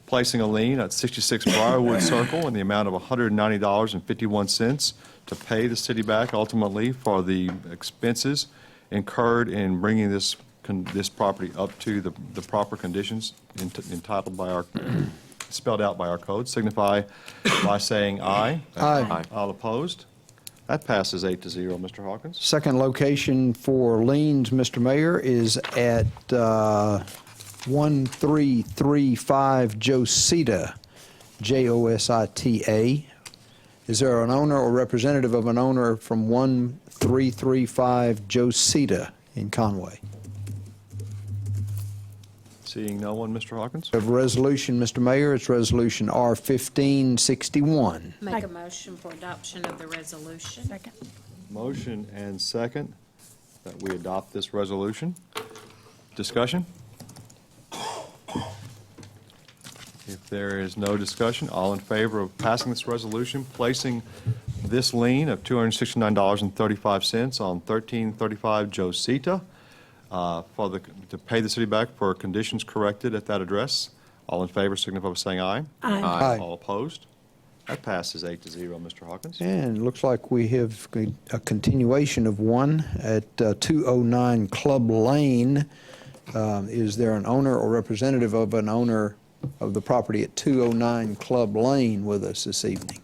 placing a lien at 66 Briarwood Circle in the amount of $190.51 to pay the city back ultimately for the expenses incurred in bringing this property up to the proper conditions entitled by our, spelled out by our code, signify by saying aye. Aye. All opposed? That passes 8-0, Mr. Hawkins. Second location for liens, Mr. Mayor, is at 1335 Josita, Josita. Is there an owner or representative of an owner from 1335 Josita in Conway? Seeing no one, Mr. Hawkins? We have a resolution, Mr. Mayor. It's Resolution R-1561. Make a motion for adoption of the resolution. Second. Motion and second that we adopt this resolution. Discussion? If there is no discussion, all in favor of passing this resolution, placing this lien of $269.35 on 1335 Josita to pay the city back for conditions corrected at that address, all in favor signify by saying aye. Aye. All opposed? That passes 8-0, Mr. Hawkins. And it looks like we have a continuation of one at 209 Club Lane. Is there an owner or representative of an owner of the property at 209 Club Lane with us this evening?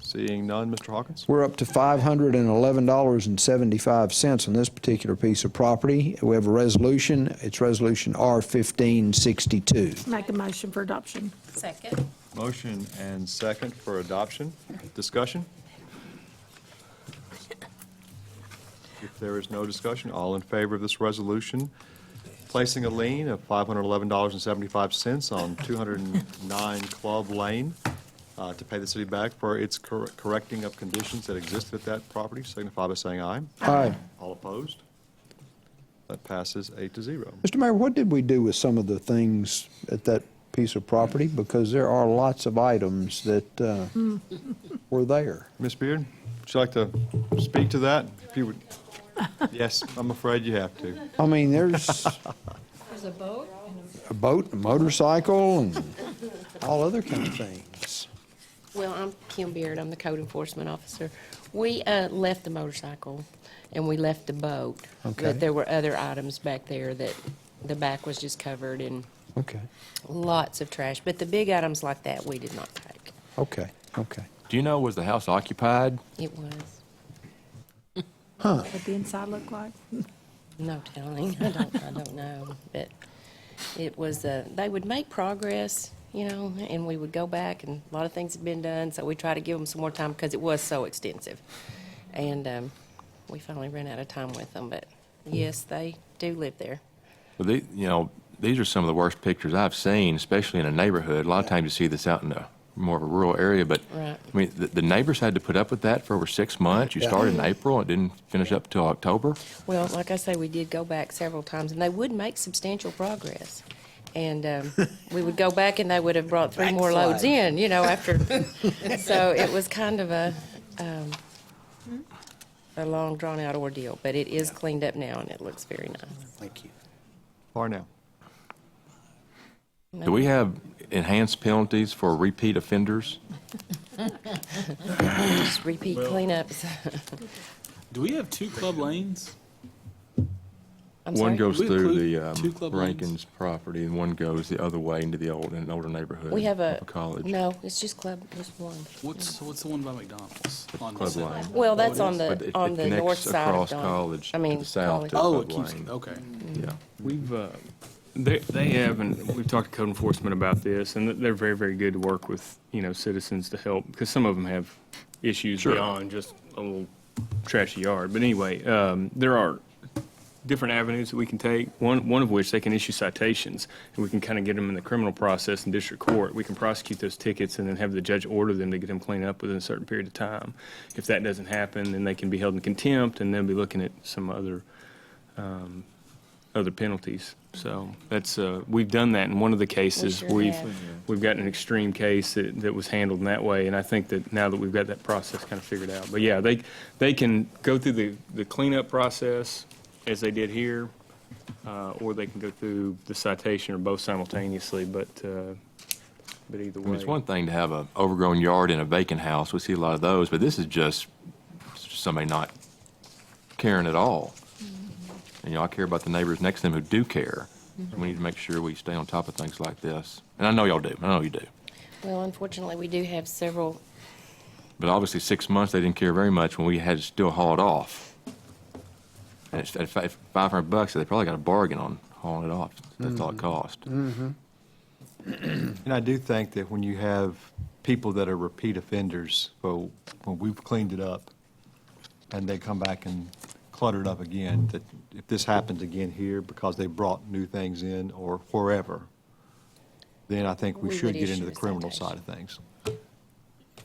Seeing none, Mr. Hawkins? We're up to $511.75 on this particular piece of property. We have a resolution. It's Resolution R-1562. Make a motion for adoption. Second. Motion and second for adoption. Discussion? If there is no discussion, all in favor of this resolution, placing a lien of $511.75 on 209 Club Lane to pay the city back for its correcting of conditions that existed at that property, signify by saying aye. Aye. All opposed? That passes 8-0. Mr. Mayor, what did we do with some of the things at that piece of property? Because there are lots of items that were there. Ms. Beard, would you like to speak to that? If you would. Yes, I'm afraid you have to. I mean, there's There's a boat a boat, a motorcycle, and all other kind of things. Well, I'm Kim Beard, I'm the code enforcement officer. We left the motorcycle and we left the boat. Okay. But there were other items back there that the back was just covered in Okay, lots of trash. But the big items like that, we did not take. okay, okay. Do you know, was the house occupied? It was What the inside look like? no telling. I don't know. But it was, they would make progress, you know, and we would go back and a lot of things had been done. So we tried to give them some more time because it was so extensive. And we finally ran out of time with them. But yes, they do live there. Well, these are some of the worst pictures I've seen, especially in a neighborhood. A lot of times you see this out in more of a rural area, but Right. I mean, the neighbors had to put up with that for over 6 months. You Yeah. started in April, it didn't finish up till October. Well, like I say, we did go back several times, and they would make substantial progress. And we would go back, and they would have brought 3 more loads in, you know, after. So it was kind of a long, drawn-out ordeal, but it is cleaned up now, and it looks very nice. Thank you. Far now. Do we have enhanced penalties for repeat offenders? Just repeat cleanups. Do we have 2 club lanes? I'm One sorry? goes We through include the 2 club lanes? Rankins property, and one goes the other way into an older neighborhood. We have off of College. no, it's just just one. What's the one by McDonald's? On Club Center? Lane. Well, that's on But the, it on the connects north side of across Don. College I to mean, the south College. to Oh, it Club keeps, Lane. okay. Yeah. We've, they have, and we've talked to code enforcement about this, and they're very, very good to work with, you know, citizens to help, because some of them have issues Sure. beyond just a little trashy yard. But anyway, there are different avenues that we can take, one of which they can issue citations, and we can kind of get them in the criminal process in district court. We can prosecute those tickets and then have the judge order them to get them cleaned up within a certain period of time. If that doesn't happen, then they can be held in contempt, and they'll be looking at some other penalties. So that's, we've done that in one of the cases. We sure have. We've got an extreme case that was handled in that way, and I think that now that we've got that process kind of figured out. But yeah, they can go through the cleanup process as they did here, or they can go through the citation, or both simultaneously, but either I mean, way. it's one thing to have an overgrown yard in a vacant house. We see a lot of those, but this is just somebody not caring at all. And, I care about the neighbors next to them who do care. We need to make sure we stay on top of things like this. And I know y'all do. I know you do. Well, unfortunately, we do have several. But obviously, 6 months, they didn't care very much when we had to still haul it off. And it's at $500, they probably got a bargain on hauling it off. That's all it cost. And I do think that when you have people that are repeat offenders, well, when we've cleaned it up and they come back and clutter it up again, that if this happens again here because they brought new things in or wherever, then I think we We should would get into issue the a criminal citation. side of things.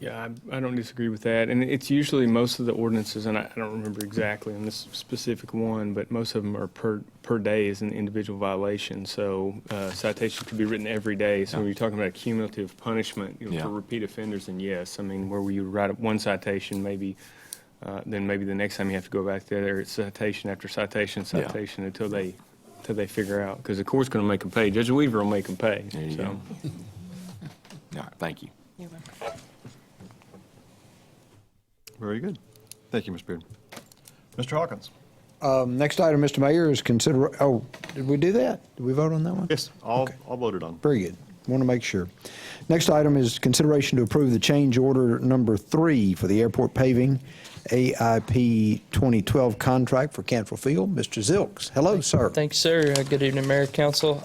Yeah, I don't disagree with that. And it's usually most of the ordinances, and I don't remember exactly on this specific one, but most of them are per day as an individual violation. So citation could be written every day. So when you're talking about cumulative punishment for repeat offenders, then yes. I mean, where you write up one citation, maybe, then maybe the next time you have to go back there, it's citation after citation, until they figure out. Because the court's going to make them pay. Judge Weaver will make them pay. There you go. All right, thank you. You're welcome. Very good. Thank you, Ms. Beard. Mr. Hawkins? Next item, Mr. Mayor, is did we do that? Did we vote on that one? Yes, all voted on. Very good. Want to make sure. Next item is consideration to approve the change order number 3 for the airport paving AIP 2012 contract for Cantrell Field. Mr. Zilks. Hello, sir. Thanks, sir. Good evening, Mayor, Council.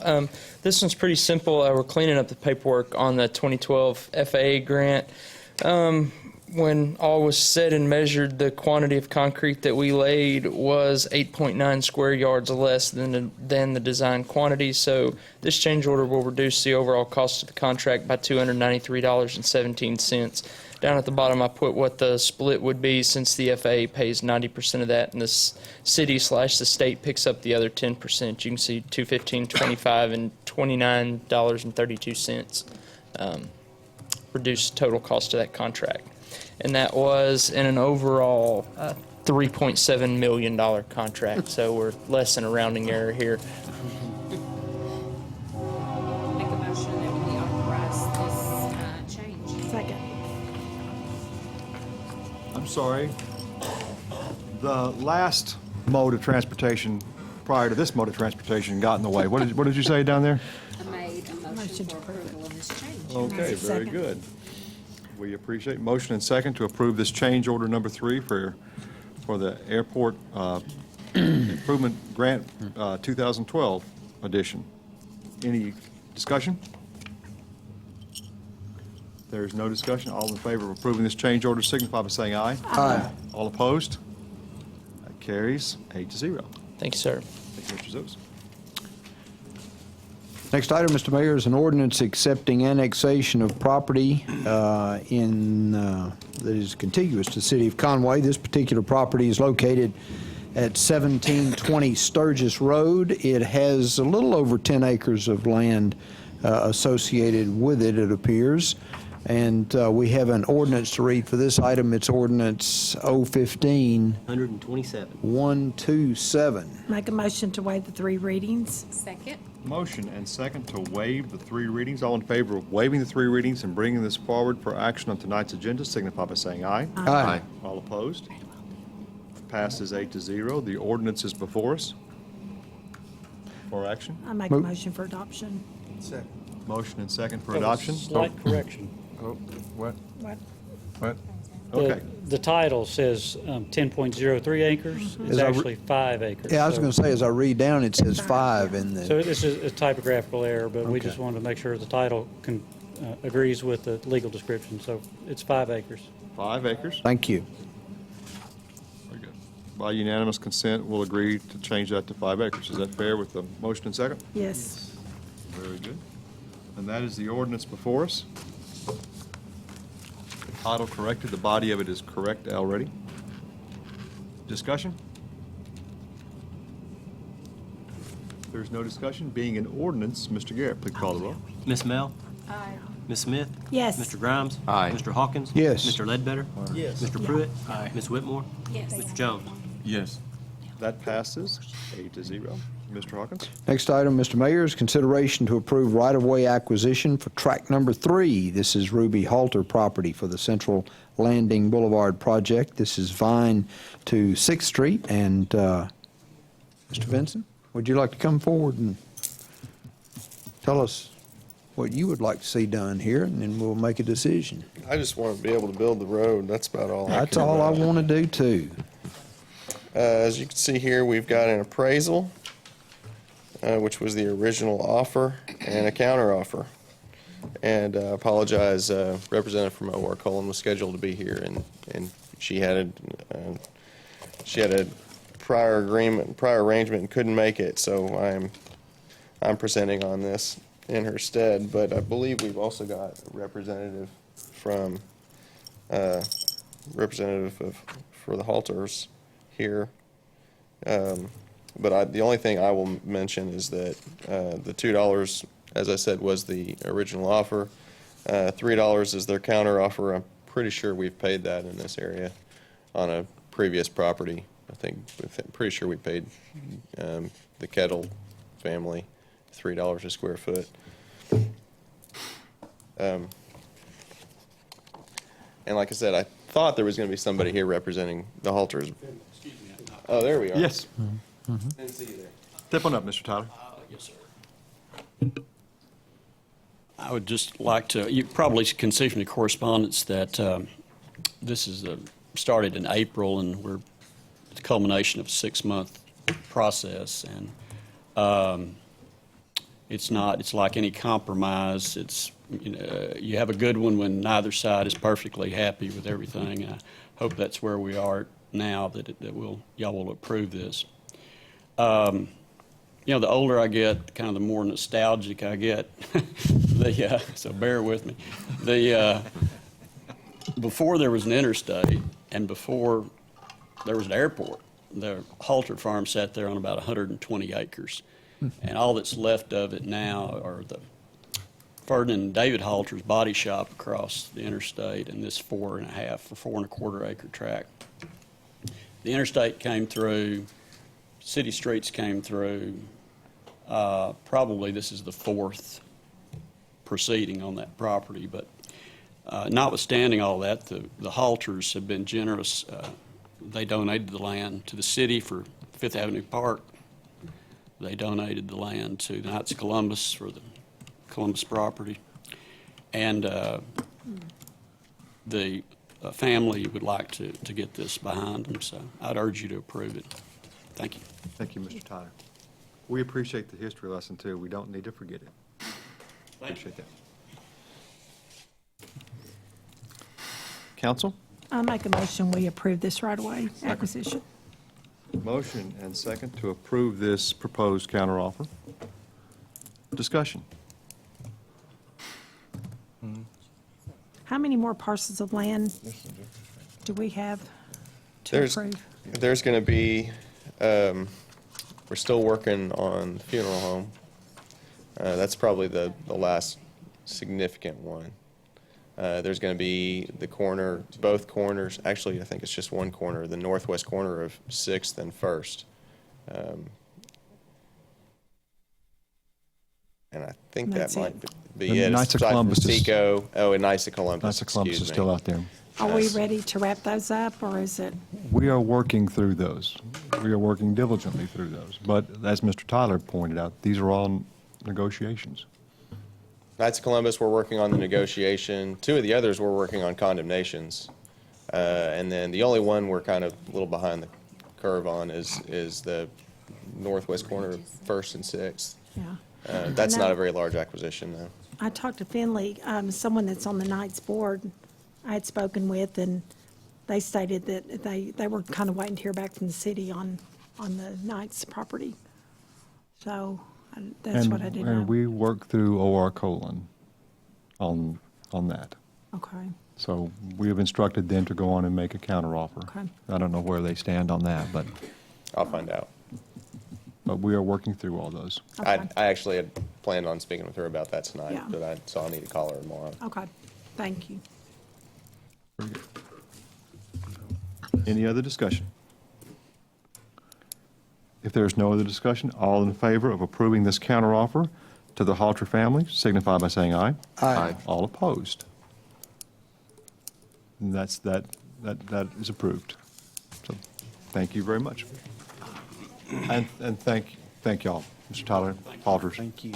This one's pretty simple. We're cleaning up the paperwork on the 2012 FAA grant. When all was said and measured, the quantity of concrete that we laid was 8.9 square yards less than the design quantity. So this change order will reduce the overall cost of the contract by $293.17. Down at the bottom, I put what the split would be since the FAA pays 90% of that, and the city/the state picks up the other 10%. You can see $215.25 and $29.32 reduced total cost of that contract. And that was in an overall $3.7 million contract, so we're less than a rounding error here. Make a motion that we authorize this change. Second. I'm sorry. The last mode of transportation, prior to this mode of transportation, got in the way. What did you say down there? I made a motion for approval of this change. Okay, very Second. good. We appreciate motion and second to approve this change order number 3 for the airport improvement grant 2012 edition. Any discussion? There is no discussion. All in favor of approving this change order signify by saying aye. Aye. All opposed? That carries 8-0. Thank you, sir. Thank you, Mr. Zos. Next item, Mr. Mayor, is an ordinance accepting annexation of property that is contiguous to the city of Conway. This particular property is located at 1720 Sturgis Road. It has a little over 10 acres of land associated with it, it appears. And we have an ordinance to read for this item. It's ordinance 015-127. Make a motion to waive the 3 readings. Second. Motion and second to waive the 3 readings. All in favor of waiving the 3 readings and bringing this forward for action on tonight's agenda signify by saying aye. Aye. All opposed? Passes 8-0. The ordinance is before us for action. I make a motion for adoption. Motion and second for adoption. Slight correction. Oh, what? What? What? The- Okay. The title says 10.03 acres. It's Is that actually 5 acres. Yeah, I was So- going to say, as I read down, it says 5 in the... So this is a typographical error, but we Okay. just wanted to make sure the title agrees with the legal description. So it's 5 acres. 5 acres. Thank you. Very good. By unanimous consent, we'll agree to change that to 5 acres. Is that fair with the motion and second? Yes. Very good. And that is the ordinance before us. The title corrected, the body of it is correct already. Discussion? If there's no discussion, being an ordinance, Mr. Garrett, please call the roll. Ms. Mel? Aye. Ms. Smith? Yes. Mr. Grimes? Aye. Mr. Hawkins? Yes. Mr. Ledbetter? Yes. Mr. Pruitt? Aye. Ms. Whitmore? Yes. Mr. Jones? Yes. That passes 8-0. Mr. Hawkins? Next item, Mr. Mayor, is consideration to approve right-of-way acquisition for track number 3. This is Ruby Halter property for the Central Landing Boulevard project. This is Vine to 6th Street. And Mr. Vinson, would you like to come forward and tell us what you would like to see done here, and then we'll make a decision. I just want to be able to build the road. That's about all. That's all I want to do, too. As you can see here, we've got an appraisal, which was the original offer, and a counteroffer. And I apologize, Representative from Elmore Cullen was scheduled to be here, and she had a prior arrangement, and couldn't make it. So I'm presenting on this in her stead. But I believe we've also got a representative from representative for the halters here. But the only thing I will mention is that the $2, as I said, was the original offer. $3 is their counter offer. I'm pretty sure we've paid that in this area on a previous property. I'm pretty sure we paid the Kettle family $3 a square foot. And like I said, I thought there was going to be somebody here representing the halters. Oh, there we are. Yes. Didn't see you there. Step on up, Mr. Tyler. Yes, sir. I would just like to, you probably can see from the correspondence that this is started in April, and we're the culmination of a 6-month process. And it's like any compromise. It's, you have a good one when neither side is perfectly happy with everything. And I hope that's where we are now, that y'all will approve this. The older I get, kind of the more nostalgic I get. So bear with me. Before there was an interstate and before there was an airport, the halter farm sat there on about 120 acres. And all that's left of it now are the Ferdinand and David Halter's body shop across the interstate and this 4.25 acre tract. The interstate came through, city streets came through. Probably this is the 4th proceeding on that property, but notwithstanding all that, the Halters have been generous. They donated the land to the city for Fifth Avenue Park. They donated the land to the Knights of Columbus for the Columbus property. And the family would like to get this behind them, so I'd urge you to approve it. Thank you. Thank you, Mr. Tyler. We appreciate the history lesson, too. We don't need to forget it. Appreciate that. Council? I make a motion, we approve this right-of-way acquisition. Motion and second to approve this proposed counteroffer. Discussion. How many more parcels of land do we have to approve? There's going to be, we're still working on the funeral home. That's probably the last significant one. There's going to be the corner, both corners, actually I think it's just one corner, the northwest corner of 6th and 1st. And I think that might be it. Knights of Aside from Columbus is- Seco, and Knights of Columbus. Knights of Columbus is excuse still me. out there. Are we Yes. ready to wrap those up, or is it? We are working through those. We are working diligently through those. But as Mr. Tyler pointed out, these are all negotiations. Knights of Columbus, we're working on the negotiation. 2 of the others, we're working on condemnations. And then the only one we're kind of a little behind the curve on is the northwest corner of 1st and 6th. Yeah. That's not a very large acquisition, though. I talked to Finley, someone that's on the Knights board I had spoken with, and they stated that they were kind of waiting to hear back from the city on the Knights property. So that's what I did know. And we work through OR Colon on that. Okay. So we have instructed them to go on and make a counteroffer. Okay. I don't know where they stand on that, but I'll find out. we are working through all those. Okay. I actually had planned on speaking with her about that tonight, Yeah. so I'll need to call her tomorrow. Okay. Thank you. Very good. Any other discussion? If there is no other discussion, all in favor of approving this counteroffer to the Halter family, signify by saying aye. Aye. All opposed? And that is approved. So, thank you very much. And thank y'all, Mr. Tyler, Halters. Thank you.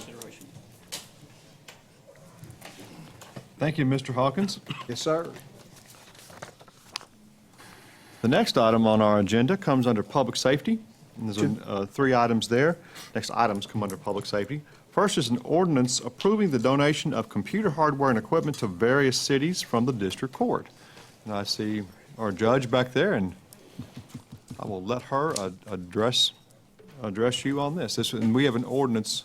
Thank you, Mr. Hawkins. Yes, sir. The next item on our agenda comes under public safety. And there's 3 items there. Next items come under public safety. First is an ordinance approving the donation of computer hardware and equipment to various cities from the district court. And I see our judge back there, and I will let her address you on this. And we have an ordinance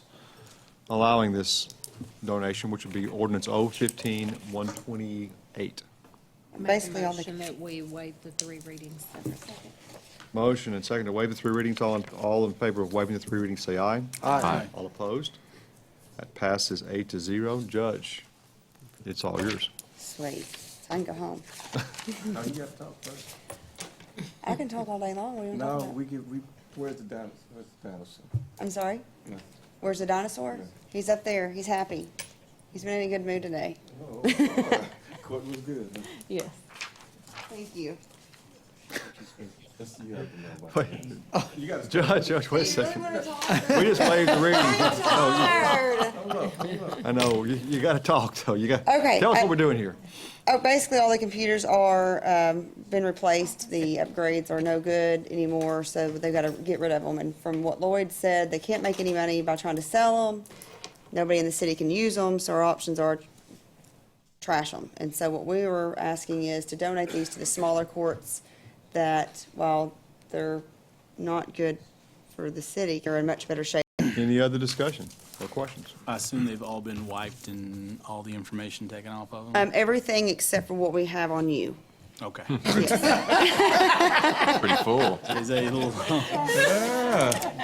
allowing this donation, which would be ordinance 015-128. Make a Basically, all the- motion that we waive the 3 readings. Motion and second to waive the 3 readings. All in favor of waiving the 3 readings, say aye. Aye. All opposed? That passes 8-0. Judge, it's all yours. Sweet. So I can go home. No, you got to talk first. I can talk all day long. What are you No, talking about? where's the dinosaur? I'm sorry? No. Where's the dinosaur? He's up there. He's happy. He's been in a good mood today. Oh, court was good. Huh? Yes. Thank you. That's, you have to know about Wait. that. You got to. Judge, wait a second. We just waived the readings. Tired. I know, you got to talk, though. You got, Okay, tell us what we're doing here. Oh, basically, all the computers are, been replaced. The upgrades are no good anymore, so they've got to get rid of them. And from what Lloyd said, they can't make any money by trying to sell them. Nobody in the city can use them, so our options are trash them. And so what we were asking is to donate these to the smaller courts that, while they're not good for the city, are in much better shape. Any other discussion or questions? I assume they've all been wiped and all the information taken off of them? Everything except for what we have on you. Okay. Pretty full. Is a little,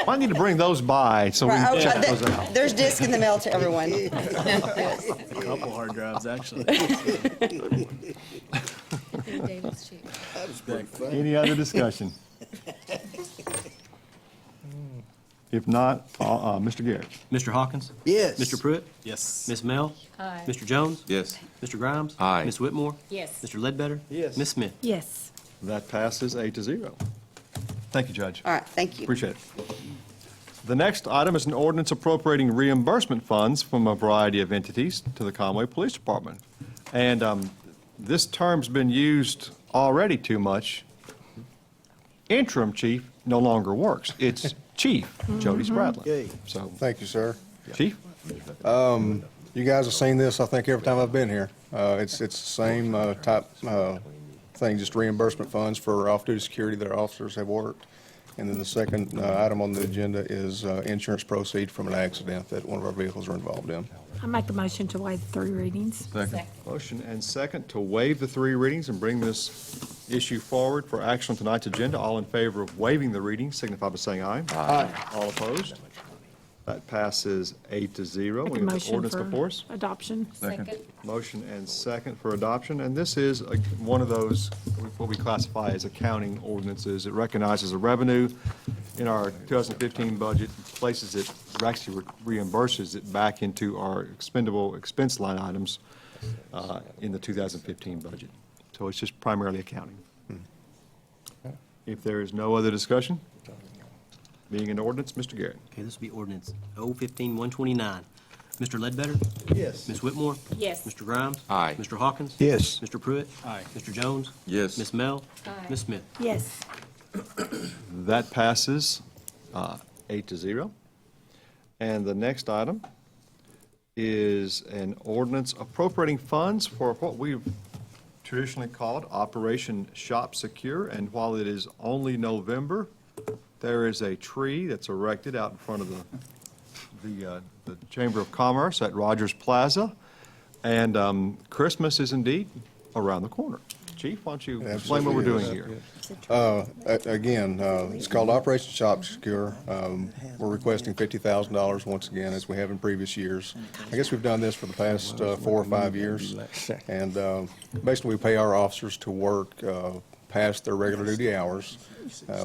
I need to bring those by so we Right, can oh, check those out. There's discs in the mail to everyone. a couple hard drives, actually. David's cheap. Any other discussion? If not, Mr. Garrett. Mr. Hawkins? Yes. Mr. Pruitt? Yes. Miss Mel? Aye. Mr. Jones? Yes. Mr. Grimes? Aye. Miss Whitmore? Yes. Mr. Ledbetter? Yes. Miss Smith? Yes. That passes 8-0. Thank you, Judge. All right, thank you. Appreciate it. The next item is an ordinance appropriating reimbursement funds from a variety of entities to the Conway Police Department. And this term's been used already too much. Interim chief no longer works. It's Chief Jody Spradlin. Yay. So, Thank you, sir. Chief? You guys have seen this, I think, every time I've been here. It's the same type thing, just reimbursement funds for off-duty security that our officers have worked. And then the second item on the agenda is insurance proceed from an accident that one of our vehicles are involved in. I make a motion to waive 3 readings. Second. Motion and second to waive the 3 readings and bring this issue forward for action on tonight's agenda. All in favor of waiving the readings signify by saying aye. Aye. All opposed? That passes 8-0. Make We a have the motion ordinance before us. for adoption. Second. Motion and second for adoption, and this is one of those, what we classify as accounting ordinances. It recognizes a revenue in our 2015 budget, places it, actually reimburses it back into our expendable expense line items in the 2015 budget. So it's just primarily accounting. If there is no other discussion, being an ordinance, Mr. Garrett. Okay, this will be ordinance 015-129. Mr. Ledbetter? Yes. Miss Whitmore? Yes. Mr. Grimes? Aye. Mr. Hawkins? Yes. Mr. Pruitt? Aye. Mr. Jones? Yes. Miss Mel? Aye. Miss Smith? Yes. That passes 8-0. And the next item is an ordinance appropriating funds for what we've traditionally called Operation Shop Secure. And while it is only November, there is a tree that's erected out in front of the Chamber of Commerce at Rogers Plaza. And Christmas is indeed around the corner. Chief, why don't you explain what we're doing here? Again, it's called Operation Shop Secure. We're requesting $50,000 once again, as we have in previous years. I guess we've done this for the past 4 or 5 years. And basically, we pay our officers to work past their regular duty hours.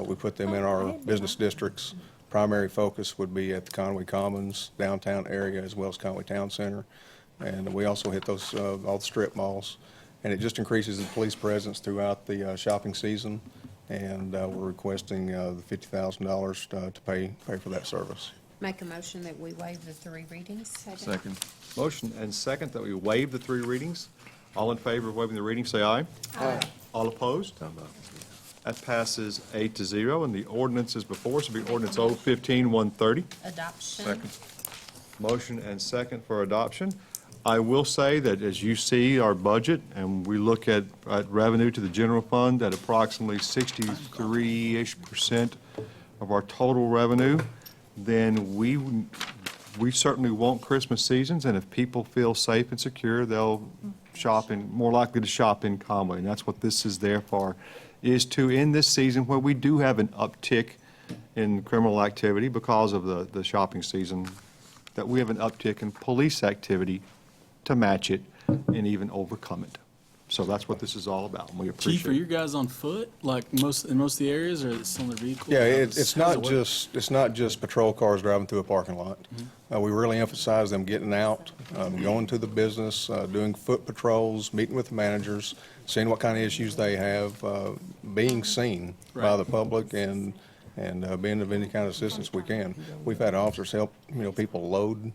We put them in our business districts. Primary focus would be at the Conway Commons downtown area, as well as Conway Town Center. And we also hit those, all the strip malls. And it just increases the police presence throughout the shopping season. And we're requesting the $50,000 to pay for that service. Make a motion that we waive the 3 readings. Second. Motion and second that we waive the 3 readings. All in favor of waiving the reading, say aye. Aye. All opposed? That passes 8-0, and the ordinance is before us. It'll be ordinance 015-130. Adoption. Second. Motion and second for adoption. I will say that as you see our budget, and we look at revenue to the general fund at approximately 63-ish% of our total revenue, then we certainly want Christmas seasons, and if people feel safe and secure, they'll more likely to shop in Conway. And that's what this is there for, is to, in this season where we do have an uptick in criminal activity because of the shopping season, that we have an uptick in police activity to match it and even overcome it. So that's what this is all about, and we appreciate it. Chief, are your guys on foot, like in most of the areas, or is it on their vehicles? Yeah, How's it's not it work? it's not just patrol cars driving through a parking lot. We really emphasize them getting out, going to the business, doing foot patrols, meeting with the managers, seeing what kind of issues they have, being seen by the public, and being of any kind of assistance we can. We've had officers help, people load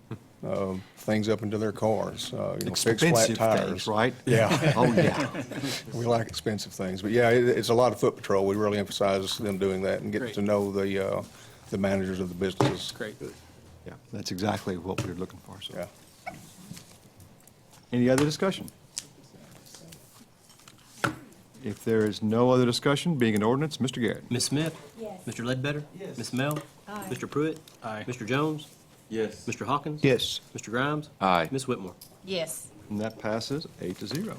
things up into their cars, fix flat Expensive tires. things, right? Yeah. Oh, yeah. We like expensive things, but yeah, it's a lot of foot patrol. We really emphasize them doing that and getting Great. to know the managers of the businesses. Great. Yeah, that's exactly what we're looking for, so. Yeah. Any other discussion? If there is no other discussion, being an ordinance, Mr. Garrett. Ms. Smith? Yes. Mr. Ledbetter? Yes. Ms. Mel? Aye. Mr. Pruitt? Aye. Mr. Jones? Yes. Mr. Hawkins? Yes. Mr. Grimes? Aye. Ms. Whitmore? Yes. And that passes 8-0.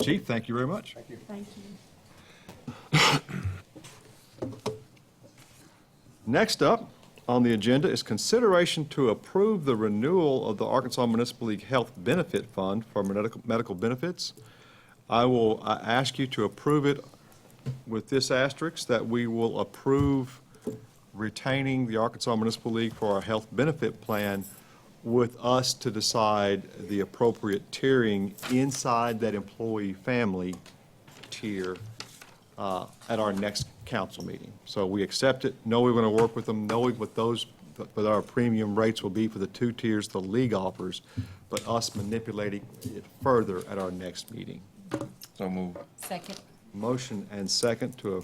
Chief, thank you very much. Thank you. Next up on the agenda is consideration to approve the renewal of the Arkansas Municipal League Health Benefit Fund for medical benefits. I will ask you to approve it with this asterisk, that we will approve retaining the Arkansas Municipal League for our health benefit plan, with us to decide the appropriate tiering inside that employee family tier at our next council meeting. So we accept it, know we're going to work with them, knowing what our premium rates will be for the two tiers the league offers, but us manipulating it further at our next meeting. So move. Second. Motion and second to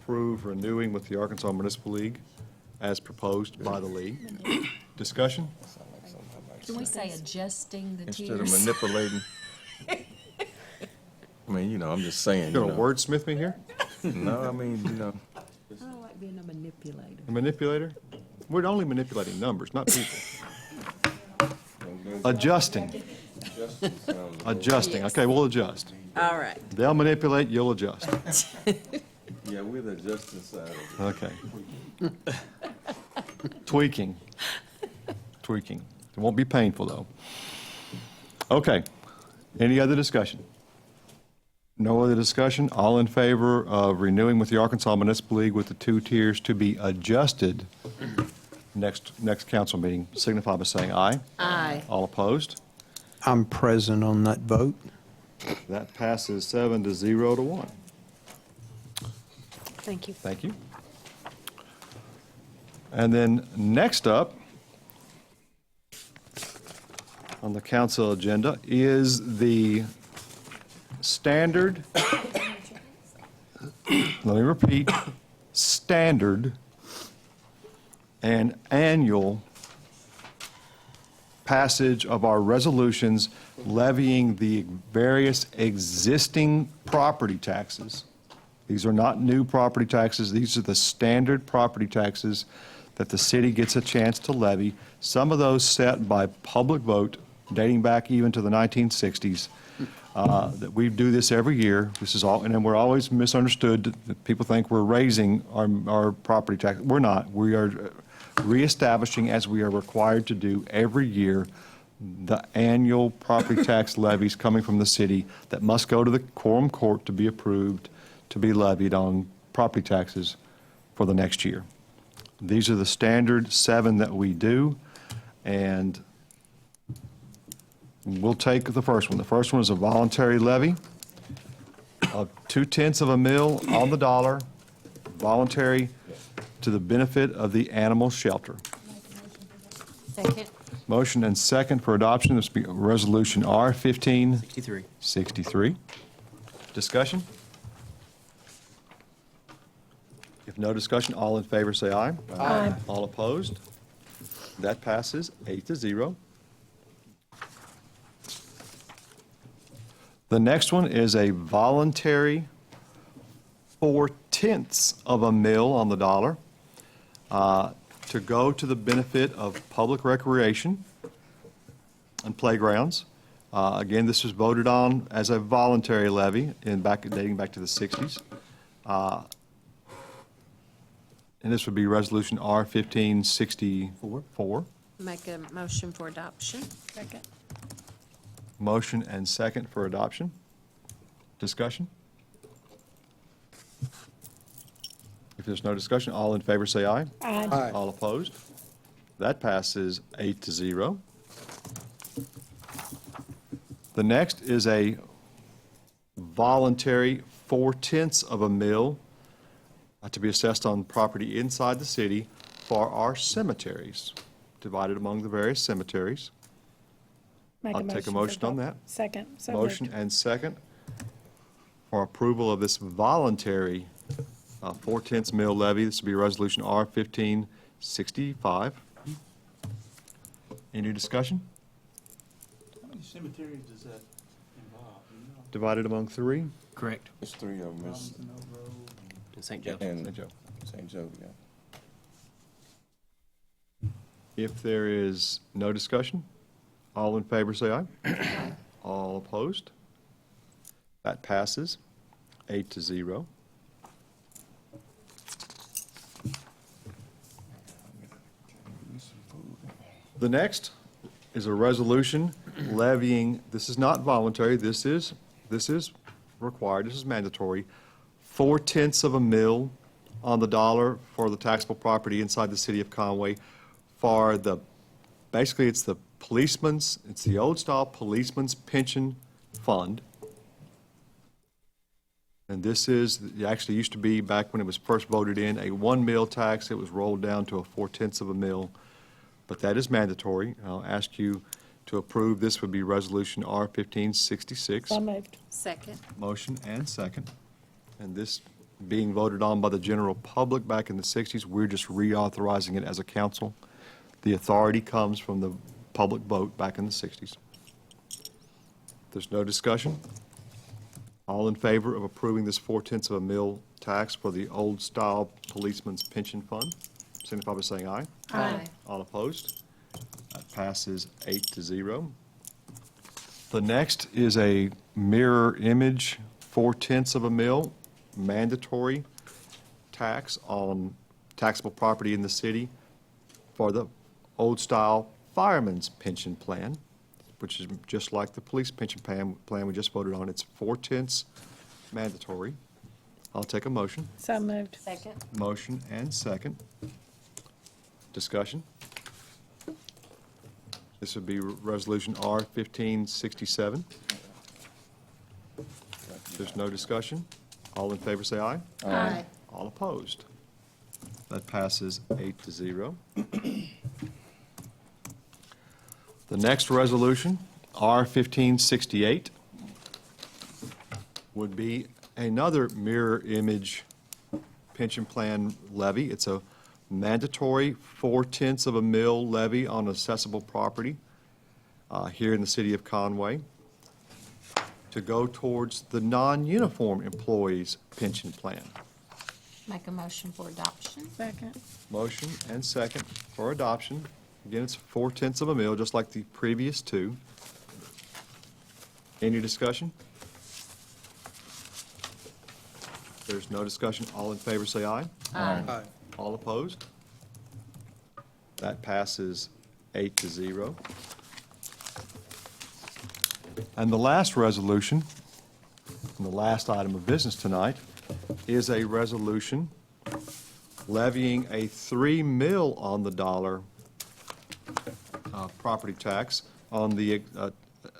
approve renewing with the Arkansas Municipal League as proposed by the league. Discussion? Can we say adjusting the Instead of tiers? manipulating. I mean, I'm just saying. You gonna wordsmith me here? No, I mean, I don't like being a manipulator. A manipulator? We're only manipulating numbers, not people. Adjusting. Adjusting. Okay, we'll adjust. All right. They'll manipulate, you'll adjust. Yeah, we're the adjusting side of it. Okay. Tweaking. Tweaking. It won't be painful, though. Okay. Any other discussion? No other discussion? All in favor of renewing with the Arkansas Municipal League with the two tiers to be adjusted next council meeting, signify by saying aye. Aye. All opposed? I'm present on that vote. That passes 7-0 to 1. Thank you. Thank you. And then next up on the council agenda is the standard, let me repeat, standard and annual passage of our resolutions levying the various existing property taxes. These are not new property taxes. These are the standard property taxes that the city gets a chance to levy. Some of those set by public vote dating back even to the 1960s. That we do this every year. This is all, and then we're always misunderstood. People think we're raising our property tax. We're not. We are reestablishing, as we are required to do every year, the annual property tax levies coming from the city that must go to the quorum court to be approved, to be levied on property taxes for the next year. These are the standard 7 that we do, and we'll take the first one. The first one is a voluntary levy of 2/10 of a mil on the dollar, voluntary, to the benefit of the animal shelter. Second. Motion and second for adoption. This will be Resolution R 63. 1563. Discussion? If no discussion, all in favor say aye. Aye. All opposed? That passes 8-0. The next one is a voluntary 4/10 of a mil on the dollar to go to the benefit of public recreation and playgrounds, Again, this was voted on as a voluntary levy dating back to the 60s. And this would be Resolution R 1564. Make a motion for adoption. Second. Motion and second for adoption. Discussion? If there's no discussion, all in favor say aye. Aye. All opposed? That passes 8-0. The next is a voluntary 4/10 of a mil to be assessed on property inside the city for our cemeteries, divided among the various cemeteries. Make I'll take a motion for on adopt- that. Second. So Motion moved. and second for approval of this voluntary 4/10 mil levy. This will be Resolution R 1565. Any discussion? How many cemeteries does that involve? Divided among three? Correct. There's three of them. It's- In St. Joe. And St. Joe. St. Joe, yeah. If there is no discussion, all in favor say aye. All opposed? That passes 8-0. The next is a resolution levying, this is not voluntary, this is required, this is mandatory, 4/10 of a mil on the dollar for the taxable property inside the city of Conway for the, basically it's the policeman's, it's the old style policeman's pension fund. And this is, it actually used to be, back when it was first voted in, a 1 mil tax. It was rolled down to a 4/10 of a mil. But that is mandatory. I'll ask you to approve. This would be Resolution R 1566. So moved. Second. Motion and second. And this being voted on by the general public back in the 60s, we're just reauthorizing it as a council. The authority comes from the public vote back in the 60s. There's no discussion. All in favor of approving this 4/10 of a mil tax for the old style policeman's pension fund, signify by saying aye. Aye. All opposed? That passes 8-0. The next is a mirror image 4/10 of a mil mandatory tax on taxable property in the city for the old style fireman's pension plan, which is just like the police pension plan we just voted on. It's 4/10 mandatory. I'll take a motion. So moved. Second. Motion and second. Discussion. This would be Resolution R 1567. If there's no discussion, all in favor say aye. Aye. All opposed. That passes 8-0. The next resolution, R 1568, would be another mirror image pension plan levy. It's a mandatory 4/10 of a mil levy on assessable property here in the city of Conway to go towards the non-uniform employees' pension plan. Make a motion for adoption. Second. Motion and second for adoption. Again, it's 4/10 of a mil, just like the previous two. Any discussion? If there's no discussion, all in favor say aye. Aye. All opposed? That passes 8-0. And the last resolution, and the last item of business tonight, is a resolution levying a 3 mil on the dollar property tax on the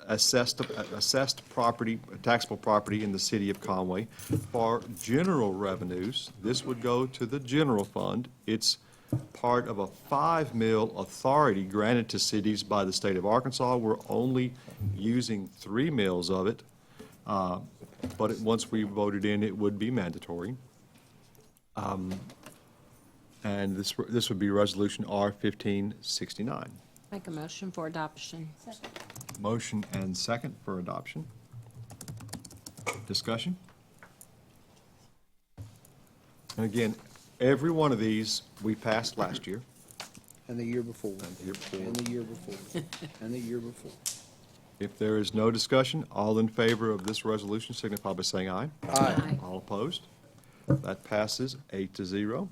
assessed property, taxable property in the city of Conway for general revenues. This would go to the general fund. It's part of a 5 mil authority granted to cities by the state of Arkansas. We're only using 3 mils of it, but once we voted in, it would be mandatory. And this would be Resolution R 1569. Make a motion for adoption. Motion and second for adoption. Discussion? And again, every one of these we passed last year. And the year before. And the year before. And the year before. And the year before. If there is no discussion, all in favor of this resolution signify by saying aye. Aye. All opposed? That passes 8-0.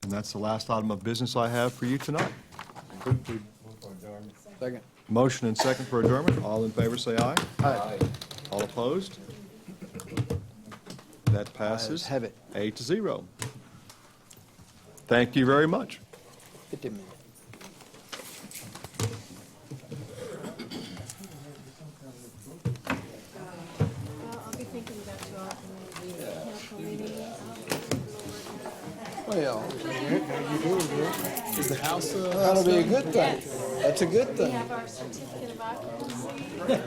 And that's the last item of business I have for you tonight. Second. Motion and second for adjournment. All in favor, say aye. Aye. All opposed? That passes Have it. 8-0. Thank you very much. 50 minutes. I'll be thinking about you all council meeting. Well, Is the house, that'll be a good thing. That's a good We thing. have our certificate of occupancy.